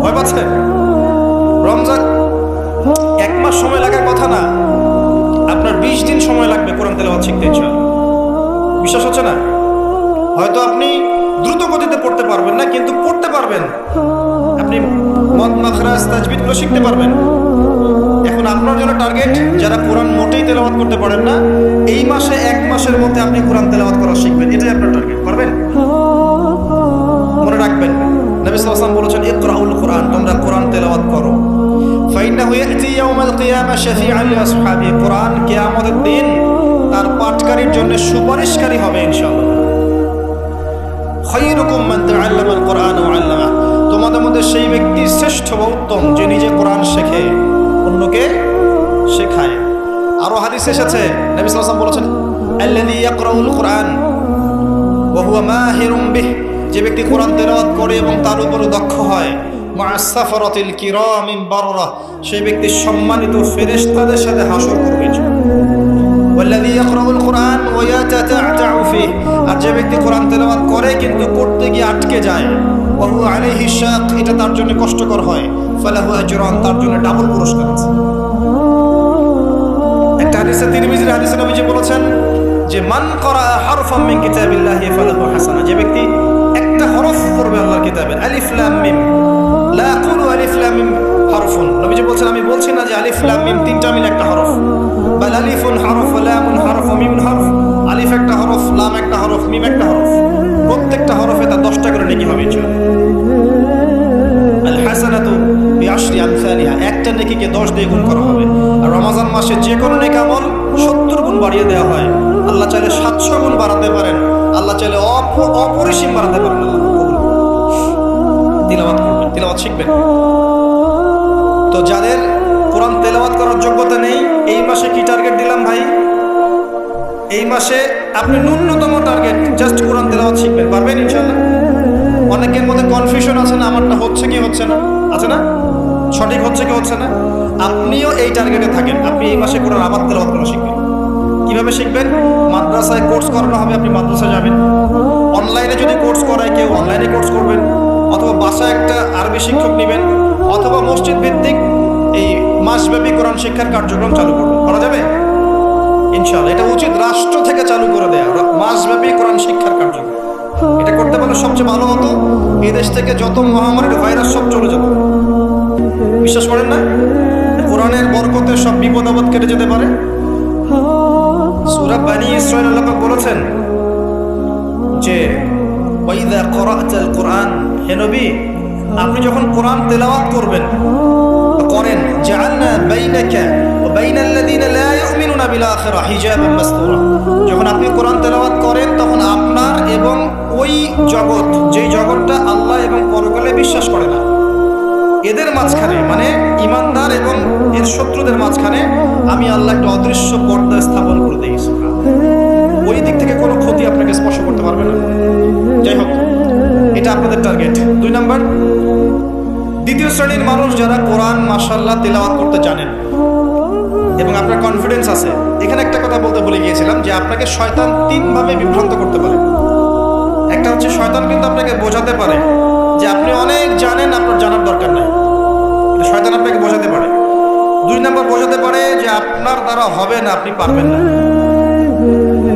ভয় পাচ্ছেন? রমজান 1 মাস সময় লাগার কথা না, আপনার 20 দিন সময় লাগবে কোরআন তেলাওয়াত শিখতে। ইনশাআল্লাহ। বিশ্বাস হচ্ছে না? হয়তো আপনি দ্রুত গতিতে পড়তে পারবেন না, কিন্তু পড়তে পারবেন। আপনি মদ মাখরাজ তাজবিদগুলো শিখতে পারবেন। এখন আপনার জন্য টার্গেট যারা কোরআন মোটেই তেলাওয়াত করতে পারেন না, এই মাসে 1 মাসের মধ্যে আপনি কোরআন তেলাওয়াত করা শিখবেন। এটাই আপনার টার্গেট। পারবেন? মনে রাখবেন, নবী সাল্লাল্লাহু আলাইহি ওয়াসাল্লাম বলেছেন, ইকরাউল কোরআন, তোমরা কোরআন তেলাওয়াত করো। ফাইন্নাহু ইয়াতি ইয়াউমাল কিয়ামা শাফিআন লিআসহাবি, কোরআন কিয়ামতের দিন তার পাঠকারীর জন্য সুপারিশকারী হবে ইনশাআল্লাহ। খায়রুকুম মান তাআল্লামাল কোরআন ওয়া আল্লামা, তোমাদের মধ্যে সেই ব্যক্তি শ্রেষ্ঠ বা উত্তম যে নিজে কোরআন শেখে, অন্যকে শেখায়। আরো হাদিস এসেছে, নবী সাল্লাল্লাহু আলাইহি ওয়াসাল্লাম বলেছেন, আল্লাযী ইয়াকরাউল কোরআন ওয়া হুয়া মাহিরুম বিহি, যে ব্যক্তি কোরআন তেলাওয়াত করে এবং তার উপর দক্ষ হয়, মা'আস সাফারাতিল কিরামিল বাররা, সেই ব্যক্তি সম্মানিত ফেরেশতাদের সাথে হাসর করবে। ওয়াল্লাযী ইয়াকরাউল কোরআন ওয়া ইয়াতাতা'তা'উ ফিহি, আর যে ব্যক্তি কোরআন তেলাওয়াত করে কিন্তু করতে গিয়ে আটকে যায়, ওয়া হুয়া আলাইহি শাক, এটা তার জন্য কষ্টকর হয়, ফালাহু আজরান, তার জন্য ডাবল পুরস্কার আছে। একটা হাদিসে, তিরমিজির হাদিসে নবীজি বলেছেন যে মান ক্বারা হারফাম মিন কিতাবিল্লাহি ফালাহু হাসানা, যে ব্যক্তি একটা হরফ পড়বে আল্লাহর কিতাবের, আলিফ লাম মিম, লা আকুলু আলিফ লাম মিম হরফুন, নবীজি বলছেন আমি বলছি না যে আলিফ লাম মিম তিনটা মিলে একটা হরফ, বাল আলিফুন হরফ ওয়া লামুন হরফ ওয়া মিমুন হরফ, আলিফ একটা হরফ, লাম একটা হরফ, মিম একটা হরফ, প্রত্যেকটা হরফে তার 10টা করে নেকি হবে ইনশাআল্লাহ। আল হাসানাতু বিআশরি আমসালিহা, একটা নেকিকে 10 দিয়ে গুণ করা হবে। আর রমজান মাসে যে কোনো নেক আমল 70 গুণ বাড়িয়ে দেওয়া হয়। আল্লাহ চাইলে 700 গুণ বাড়াতে পারেন, আল্লাহ চাইলে অপরিসীম বাড়াতে পারেন। তিলাওয়াত করবেন, তিলাওয়াত শিখবেন। তো যাদের কোরআন তেলাওয়াত করার যোগ্যতা নেই, এই মাসে কি টার্গেট দিলাম ভাই? এই মাসে আপনি ন্যূনতম টার্গেট জাস্ট কোরআন তেলাওয়াত শিখবেন। পারবেন ইনশাআল্লাহ? অনেকের মধ্যে কনফিউশন আছে না, আমারটা হচ্ছে কি হচ্ছে না, আছে না, সঠিক হচ্ছে কি হচ্ছে না। আপনিও এই টার্গেটে থাকেন, আপনি এই মাসে কোরআন আবার তেলাওয়াত করা শিখবেন। কিভাবে শিখবেন? মাদ্রাসায় কোর্স করানো হবে, আপনি মাদ্রাসায় যাবেন। অনলাইনে যদি কোর্স করায় কেউ, অনলাইনে কোর্স করবেন, অথবা বাসায় একটা আরবি শিক্ষক নেবেন, অথবা মসজিদ ভিত্তিক এই মাসব্যাপী কোরআন শিক্ষার কার্যক্রম চালু করবেন। করা যাবে ইনশাআল্লাহ। এটা উচিত রাষ্ট্র থেকে চালু করে দেয়া, মাসব্যাপী কোরআন শিক্ষার কার্যক্রম। এটা করতে পারলে সবচেয়ে ভালো হতো। এই দেশ থেকে যত মহামারীর ভাইরাস সব চলে যেত। বিশ্বাস করেন না? কোরআনের বরকতে সব বিপদ আপদ কেটে যেতে পারে। সূরা বনী ইসরাঈল আল্লাহ পাক বলেছেন যে ওয়াইদা ক্বরা'তাল কুরআন, হে নবী আপনি যখন কোরআন তেলাওয়াত করেন জাআলনা বাইনাকা ওয়া বাইনাল্লাযীনা লা ইউমিনুনা বিল আখিরাহ হিজাবান মাসতুরা। যখন আপনি কোরআন তেলাওয়াত করেন তখন আপনার এবং ওই জগৎ, যেই জগৎটা আল্লাহ এবং পরকালে বিশ্বাস করে না, এদের মাঝখানে মানে ইমানদার এবং এর শত্রুদের মাঝখানে আমি আল্লাহ একটা অদৃশ্য পর্দা স্থাপন করে দিয়েছি। ওই দিক থেকে কোনো ক্ষতি আপনাকে স্পর্শ করতে পারবে না। যাই হোক, এটা আপনাদের টার্গেট। 2 নাম্বার, দ্বিতীয় শ্রেণীর মানুষ যারা কোরআন মাশাআল্লাহ তেলাওয়াত করতে জানেন এবং আপনার কনফিডেন্স আছে। এখানে একটা কথা বলতে ভুলে গিয়েছিলাম যে আপনাকে শয়তান 3 ভাবে বিভ্রান্ত করতে পারে। একটা হচ্ছে শয়তান কিন্তু আপনাকে বোঝাতে পারে যে আপনি অনেক জানেন, আপনার জানার দরকার নাই। শয়তান আপনাকে বোঝাতে পারে। 2 নাম্বার বোঝাতে পারে যে আপনার দ্বারা হবে না, আপনি পারবেন না।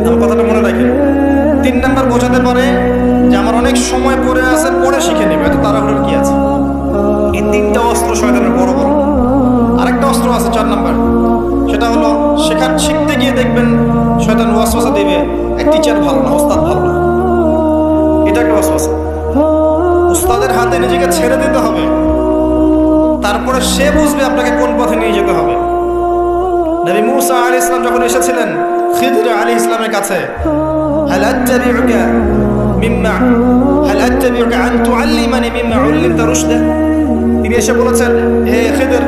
আমার কথাটা মনে রাখেন। 3 নাম্বার বোঝাতে পারে যে আমার অনেক সময় পড়ে আছে, পড়ে শিখে নেবে, এত তাড়াহুড়োর কি আছে। এই 3টা অস্ত্র শয়তানের বড় বড়। আরেকটা অস্ত্র আছে 4 নাম্বার, সেটা হলো শিখতে গিয়ে দেখবেন শয়তান ওয়াসওয়াসা দিবে এক টিচার ভালো না, ওস্তাদ ভালো না। এটা একটা ওয়াসওয়াসা। উস্তাদের হাতে নিজেকে ছেড়ে দিতে হবে, তারপরে সে বুঝবে আপনাকে কোন পথে নিয়ে যেতে হবে। নবী মূসা আলাইহিস সালাম যখন এসেছিলেন খিদর আলাইহিস সালামের কাছে, হাল আত্তাবিউকা আন তুআল্লিমানি মিম্মা উল্লিমতা রুশদা, তিনি এসে বলেছেন, হে খিদর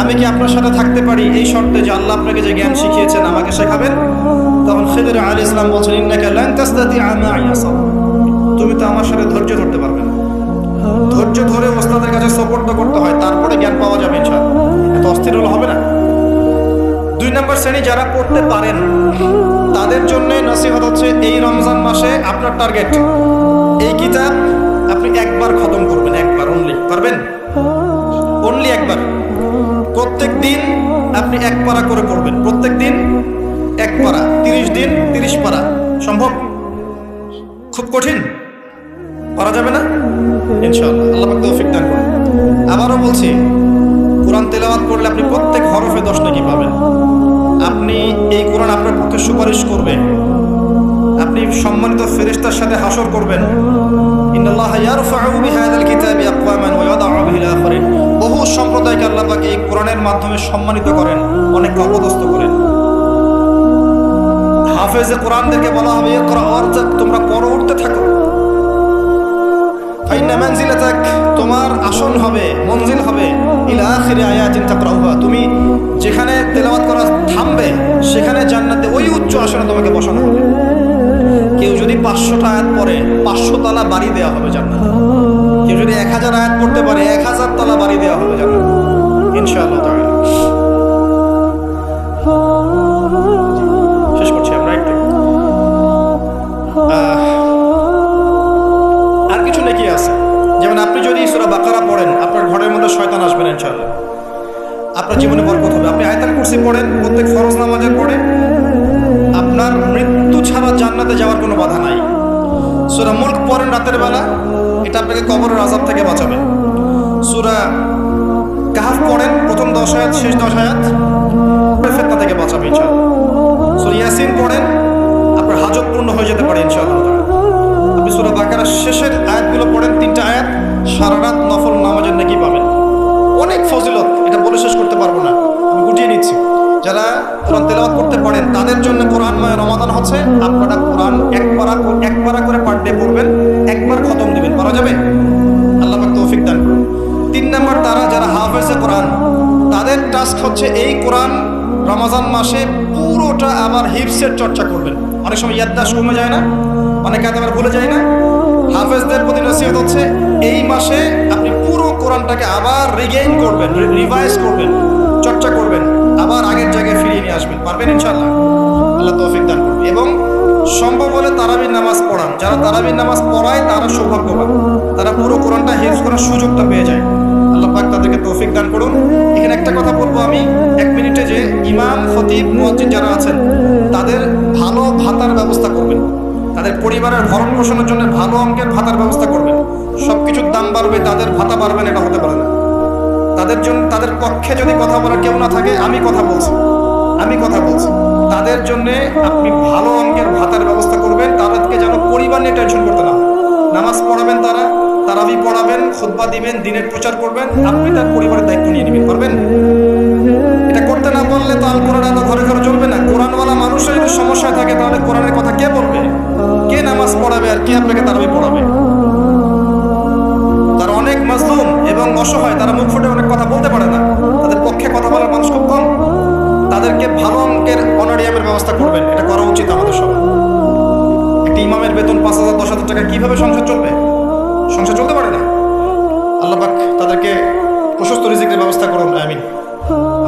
আমি কি আপনার সাথে থাকতে পারি এই শর্তে যে আল্লাহ আপনাকে যে জ্ঞান শিখিয়েছেন আমাকে শেখাবেন? তখন খিদর আলাইহিস সালাম বলেন, ইন্নাকা লান তাসতাতিআ মা'ইয়া সাবরা, তুমি তো আমার সাথে ধৈর্য ধরতে পারবে না। ধৈর্য ধরে ওস্তাদের কাছে সুপর্দ করতে হয়, তারপরে জ্ঞান পাওয়া যাবে ইনশাআল্লাহ। এত অস্থির হলে হবে না। 2 নাম্বার শ্রেণী যারা পড়তে পারেন তাদের জন্য নসিহত হচ্ছে, এই রমজান মাসে আপনার টার্গেট এই কিতাব আপনি একবার খতম করবেন, একবার অনলি। পারবেন? অনলি একবার। প্রত্যেক দিন আপনি 1 পারা করে পড়বেন, প্রত্যেক দিন 1 পারা, 30 দিন 30 পারা। সম্ভব? খুব কঠিন? পারা যাবে না? ইনশাআল্লাহ আল্লাহ পাক তৌফিক দান করুন। আবারও বলছি, কোরআন তেলাওয়াত করলে আপনি প্রত্যেক হরফে 10 নেকি পাবেন। আপনি এই কোরআন আপনার পক্ষে সুপারিশ করবে, আপনি সম্মানিত ফেরেশতার সাথে হাসর করবেন। ইন্নাল্লাহা ইয়ারফাউ বিহাযাল কিতাবি আকওয়ামান ওয়া ইয়াদাউ বিহিল আখারিন। বহু সম্প্রদায়কে আল্লাহ পাক এই কোরআনের মাধ্যমে সম্মানিত করেন, অনেককে অপদস্থ করেন। হাফেজে কোরআনদেরকে বলা হবে, ইকরা ওয়ারতাক, তোমরা পড়ো, উঠতে থাকো। ফাইন্না মানজিলাতাক, তোমার আসন হবে, মঞ্জিল হবে, ইলা আখিরি আয়াতিন তাকরাউহা, তুমি যেখানে তেলাওয়াত করা থামবে সেখানে জান্নাতে ওই উচ্চ আসনে তোমাকে বসানো হবে। কেউ যদি 500টা আয়াত পড়ে 500 তলা বাড়ি দেওয়া হবে জান্নাতে। কেউ যদি 1000 আয়াত পড়তে পারে 1000 তলা বাড়ি দেওয়া হবে জান্নাতে ইনশাআল্লাহ তাআলা। শেষ করছি আমরা একটু। আর কিছু নেকি আছে, যেমন আপনি যদি সূরা বাকারা পড়েন আপনার ঘরের মধ্যে শয়তান আসবে না ইনশাআল্লাহ, আপনার জীবনে বরকত হবে। আপনি আয়াতুল কুরসি পড়েন প্রত্যেক ফরজ নামাজের পরে, আপনার মৃত্যু ছাড়া জান্নাতে যাওয়ার কোনো বাধা নাই। সূরা মুলক পড়েন রাতের বেলা, এটা আপনাকে কবরের আযাব থেকে বাঁচাবে। সূরা কাহফ পড়েন প্রথম 10 আয়াত শেষ 10 আয়াত, ফিতনা থেকে বাঁচাবে ইনশাআল্লাহ। সূরা ইয়াসিন পড়েন, আপনার হাজত পূর্ণ হয়ে যেতে পারে ইনশাআল্লাহ। আপনি সূরা বাকারার শেষের আয়াতগুলো পড়েন 3টা আয়াত, সারা রাত নফল নামাজের নেকি পাবেন। অনেক ফজিলত, এটা বলে শেষ করতে পারবো না, আমি গুটিয়ে নিচ্ছি। যারা কোরআন তেলাওয়াত করতে পারেন তাদের জন্য কোরআনময় রমাদান হচ্ছে, আপনারা কোরআন 1 পারা করে পার ডে পড়বেন, 1 বার খতম দিবেন। পারা যাবে? আল্লাহ পাক তৌফিক দান করুন। 3 নাম্বার, তারা যারা হাফেজে কোরআন তাদের টাস্ক হচ্ছে এই কোরআন রমজান মাসে পুরোটা আবার হিফজের চর্চা করবেন। অনেক সময় ইয়াদদাশত কমে যায় না, অনেকে আবার ভুলে যায় না। হাফেজদের প্রতি নসিহত হচ্ছে এই মাসে আপনি পুরো কোরআনটাকে আবার রিগেইন করবেন, রিভাইজ করবেন, চর্চা করবেন, আবার আগের জায়গায় ফিরিয়ে নিয়ে আসবেন। পারবেন ইনশাআল্লাহ? আল্লাহ তৌফিক দান করুন। এবং সম্ভব হলে তারাবির নামাজ পড়ান। যারা তারাবির নামাজ পড়ায় তারা সৌভাগ্যবান, তারা পুরো কোরআনটা হিফজ করার সুযোগটা পেয়ে যায়। আল্লাহ পাক তাদেরকে তৌফিক দান করুন। এখানে একটা কথা বলবো আমি 1 মিনিটে, যে ইমাম খতিব মুয়াজ্জিন যারা আছেন তাদের ভালো ভাতার ব্যবস্থা করবেন, তাদের পরিবারের ভরণ পোষণের জন্য ভালো অঙ্কের ভাতার ব্যবস্থা করবেন। সবকিছুর দাম বাড়বে, তাদের ভাতা বাড়বে না, এটা হতে পারে না। তাদের জন্য, তাদের পক্ষে যদি কথা বলার কেউ না থাকে, আমি কথা বলছি, তাদের জন্য আপনি ভালো অঙ্কের ভাতার ব্যবস্থা করবেন। তাদেরকে যেন পরিবার নিয়ে টেনশন করতে না হয়। নামাজ পড়াবেন, তারাবি পড়াবেন, খুতবা দিবেন, দিনের প্রচার করবেন, আপনি তার পরিবারের দায়িত্ব নিয়ে নেবেন। পারবেন? এটা করতে না পারলে তো আল কোরআন আলো ঘরে ঘরে চলবে না। কোরআনওয়ালা মানুষের যদি সমস্যায় থাকে, তাহলে কোরআনের কথা কে বলবে? কে নামাজ পড়াবে আর কে আপনাকে তারাবি পড়াবে? তারা অনেক মাজলুম এবং অসহায়, তারা মুখ ফুটে অনেক কথা বলতে পারে না, তাদের পক্ষে কথা বলার মানুষ খুব কম। তাদেরকে ভালো অঙ্কের অনারিয়ামের ব্যবস্থা করবেন, এটা করা উচিত আমাদের সবার। একটি ইমামের বেতন 5,000 10,000 টাকা, কিভাবে সংসার চলবে? সংসার চলতে পারে না। আল্লাহ পাক তাদেরকে প্রশস্ত রিজিকের ব্যবস্থা করুন, আমিন।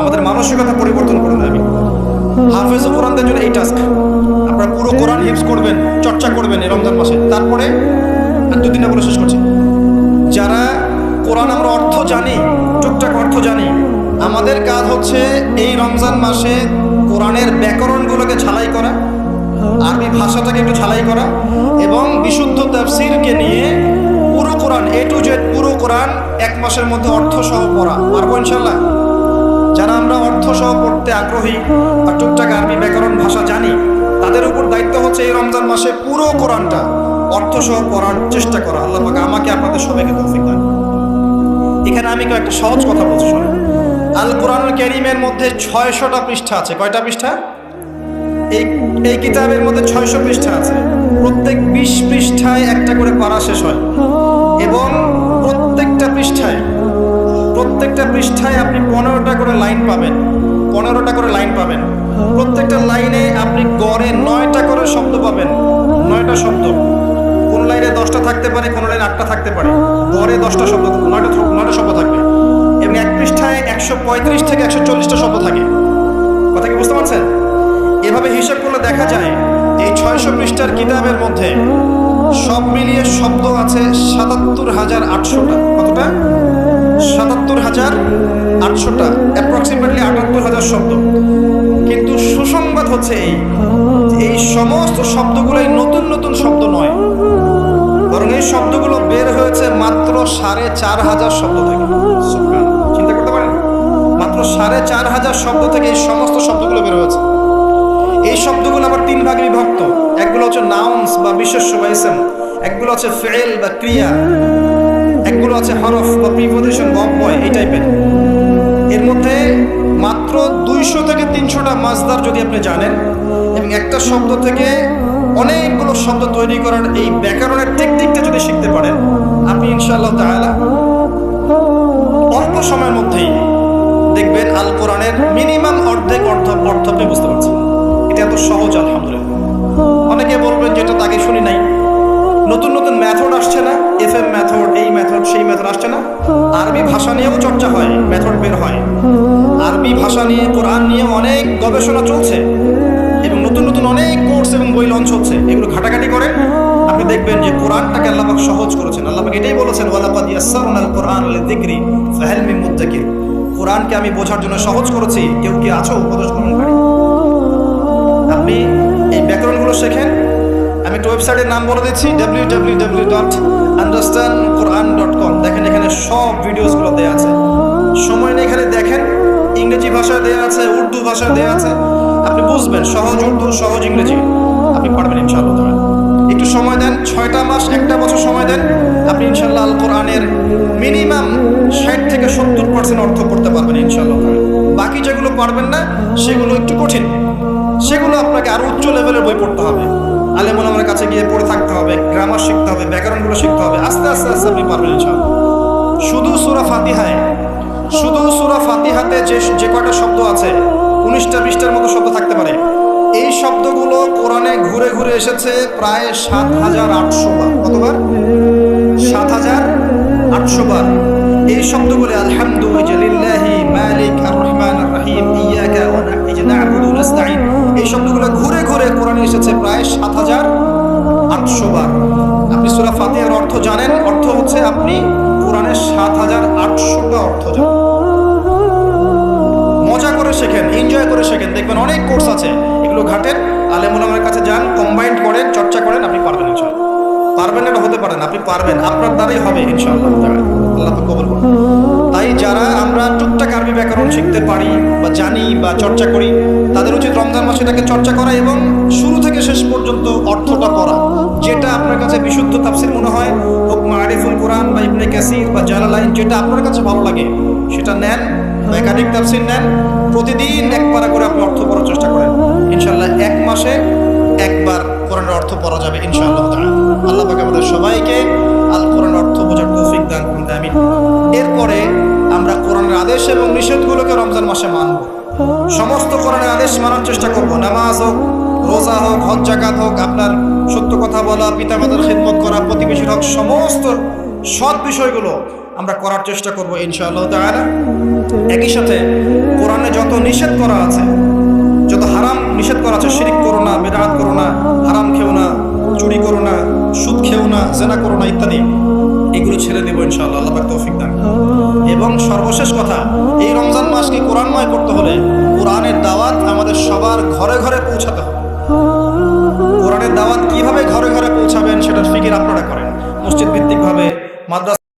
আমাদের মানসিকতা পরিবর্তন করুন, আমিন। হাফেজ কোরআনদের জন্য এই টাস্ক, আপনারা পুরো কোরআন হিফজ করবেন, চর্চা করবেন এই রমজান মাসে। তারপরে আর 2 দিন বলে শেষ করছি। যারা কোরআন আমরা অর্থ জানি, টুকটাক অর্থ জানি, আমাদের কাজ হচ্ছে এই রমজান মাসে কোরআনের ব্যাকরণগুলোকে ঝালাই করা, আরবি ভাষাটাকে একটু ঝালাই করা, এবং বিশুদ্ধ তাফসীরকে নিয়ে পুরো কোরআন A to Z পুরো কোরআন 1 মাসের মধ্যে অর্থ সহ পড়া। পারবো ইনশাল্লাহ? যারা আমরা অর্থ সহ পড়তে আগ্রহী আর টুকটাক আরবি ব্যাকরণ ভাষা জানি, তাদের উপর দায়িত্ব হচ্ছে এই রমজান মাসে পুরো কোরআনটা অর্থ সহ পড়ার চেষ্টা করা। আল্লাহ পাক আমাকে আপনাদের সবাইকে তৌফিক দান। এখানে আমি একটা সহজ কথা বলছি, শোনেন। আল কোরআনুল কারীমের মধ্যে 600টা পৃষ্ঠা আছে। কয়টা পৃষ্ঠা? এই কিতাবের মধ্যে 600 পৃষ্ঠা আছে। প্রত্যেক 20 পৃষ্ঠায় একটা করে পারা শেষ হয়, এবং প্রত্যেকটা পৃষ্ঠায় আপনি 15টা করে লাইন পাবেন। প্রত্যেকটা লাইনে আপনি গড়ে 9টা করে শব্দ পাবেন। 9টা শব্দ, কোন লাইনে 10টা থাকতে পারে, কোন লাইনে 8টা থাকতে পারে, গড়ে 10টা শব্দ, 9টা শব্দ থাকবে। এবং এক পৃষ্ঠায় 135 থেকে 140টা শব্দ থাকে। কথা কি বুঝতে পারছেন? এভাবে হিসাব করলে দেখা যায় এই 600 পৃষ্ঠার কিতাবের মধ্যে সব মিলিয়ে শব্দ আছে 77,800টা। কতটা? 77,800টা, অ্যাপ্রক্সিমেটলি 78,000 শব্দ। কিন্তু সুসংবাদ হচ্ছে এই সমস্ত শব্দগুলোই নতুন নতুন শব্দ নয়, বরং এই শব্দগুলো বের হয়েছে মাত্র 4,500 শব্দ থেকে। চিন্তা করতে পারেন, মাত্র 4,500 শব্দ থেকে এই সমস্ত শব্দগুলো বের হয়েছে। এই শব্দগুলো আবার 3 ভাগে বিভক্ত। একগুলো হচ্ছে নাউন্স বা বিশেষ্য বা ইসম, একগুলো হচ্ছে ফেল বা ক্রিয়া, একগুলো আছে হরফ বা প্রিপোজিশন বা অব্যয়, এই টাইপের। এর মধ্যে মাত্র 200 থেকে 300টা মাসদার যদি আপনি জানেন, এবং একটা শব্দ থেকে অনেকগুলো শব্দ তৈরি করার এই ব্যাকরণের টেকনিকটা যদি শিখতে পারেন, আপনি ইনশাআল্লাহ তাআলা অল্প সময়ের মধ্যেই দেখবেন আল কোরআনের মিনিমাম অর্ধেক অর্থ আপনি বুঝতে পারছেন। এটা এত সহজ, আলহামদুলিল্লাহ। অনেকে বলবেন যেটা তাকে শুনি নাই, নতুন নতুন মেথড আসছে না, FM মেথড, এই মেথড, সেই মেথড আসছে না। আরবি ভাষা নিয়েও চর্চা হয়, মেথড বের হয়। আরবি ভাষা নিয়ে, কোরআন নিয়ে অনেক গবেষণা চলছে, এবং নতুন নতুন অনেক কোর্স এবং বই লঞ্চ হচ্ছে। এগুলো ঘাটাঘাটি করেন, আপনি দেখবেন যে কোরআনটাকে আল্লাহ পাক সহজ করেছেন। আল্লাহ পাক এটাই বলেছেন, ওয়ালাকাদ ইয়াসসারনাল কোরআন লিযিকরি ফাহাল মিন মুদ্দাকির। কোরআনকে আমি বোঝার জন্য সহজ করেছি, কেউ কি আছো উপদেশ গ্রহণকারী? আপনি এই ব্যাকরণগুলো শেখেন। আমি একটা ওয়েবসাইটের নাম বলে দিচ্ছি, www.understandquran.com। দেখেন, এখানে সব ভিডিওসগুলো দেওয়া আছে। সময় নেই, এখানে দেখেন। ইংরেজি ভাষায় দেওয়া আছে, উর্দু ভাষায় দেওয়া আছে। আপনি বুঝবেন, সহজ উর্দু, সহজ ইংরেজি, আপনি পারবেন ইনশাআল্লাহ। একটু সময় দেন, 6টা মাস, 1 বছর সময় দেন, আপনি ইনশাআল্লাহ আল কোরআনের মিনিমাম 60 থেকে 70% অর্থ করতে পারবেন ইনশাআল্লাহ। বাকি যেগুলো পারবেন না, সেগুলো একটু কঠিন, সেগুলো আপনাকে আরো উচ্চ লেভেলের বই পড়তে হবে, আলেম ওলামার কাছে গিয়ে পড়ে থাকতে হবে, গ্রামার শিখতে হবে, ব্যাকরণগুলো শিখতে হবে। আস্তে আস্তে আপনি পারবেন ইনশাআল্লাহ। শুধু সূরা ফাতিহাতে যে কয়টা শব্দ আছে, 19টা 20টার মতো শব্দ থাকতে পারে। এই শব্দগুলো কোরআনে ঘুরে ঘুরে এসেছে প্রায় 7,800 বার। কতবার? 7,800 বার। এই শব্দগুলো আলহামদুলিল্লাহি মালিক আর রহমান আর রহিম ইয়াকা ওয়া না'বুদু ওয়া নাস্তাঈন, এই শব্দগুলো ঘুরে ঘুরে কোরআনে এসেছে প্রায় 7,800 বার। আপনি সূরা ফাতিহার অর্থ জানেন, অর্থ হচ্ছে আপনি কোরআনের 7,800টা অর্থ জানেন। মজা করে শেখেন, এনজয় করে শেখেন, দেখবেন অনেক কোর্স আছে। এগুলো ঘাটেন, আলেম ওলামার কাছে যান, কম্বাইন্ড করেন, চর্চা করেন, আপনি পারবেন ইনশাআল্লাহ। পারবেন এটা হতে পারেন, আপনি পারবেন, আপনার দ্বারাই হবে ইনশাআল্লাহ। আল্লাহ তো কবুল করুন। তাই যারা আমরা টুকটাক আরবি ব্যাকরণ শিখতে পারি বা জানি বা চর্চা করি, তাদের উচিত রমজান মাসে এটাকে চর্চা করা এবং শুরু থেকে শেষ পর্যন্ত অর্থটা পড়া। যেটা আপনার কাছে বিশুদ্ধ তাফসীর মনে হয়, হোক মারিফুল কোরআন বা ইবনে কাসির বা জালালাইন, যেটা আপনার কাছে ভালো লাগে সেটা নেন, বা একাধিক তাফসীর নেন, প্রতিদিন এক পারা করে আপনি অর্থ পড়ার চেষ্টা করেন। ইনশাআল্লাহ এক মাসে একবার কোরআনের অর্থ পড়া যাবে ইনশাআল্লাহ তাআলা। আল্লাহ পাক আমাদের সবাইকে আল কোরআনের অর্থ বোঝার তৌফিক দান করুন, আমিন। এরপরে আমরা কোরআনের আদেশ এবং নিষেধগুলোকে রমজান মাসে মানব। সমস্ত কোরআনের আদেশ মানার চেষ্টা করব। নামাজ হোক, রোজা হোক, হজ জাকাত হোক, আপনার সত্য কথা বলা, পিতামাতার খিদমত করা, প্রতিবেশীর হক, সমস্ত সৎ বিষয়গুলো আমরা করার চেষ্টা করব ইনশাআল্লাহ তাআলা। একই সাথে কোরআনে যত নিষেধ করা আছে, যত হারাম নিষেধ করা আছে, শিরিক করো না, বিদআত করো না, হারাম খেও না, চুরি করো না, সুদ খেও না, জিনা করো না ইত্যাদি, এগুলো ছেড়ে দেবো ইনশাআল্লাহ। আল্লাহ পাক তৌফিক দান। এবং সর্বশেষ কথা, এই রমজান মাসকে কোরআনময় করতে হলে কোরআনের দাওয়াত আমাদের সবার ঘরে ঘরে পৌঁছাতে হবে।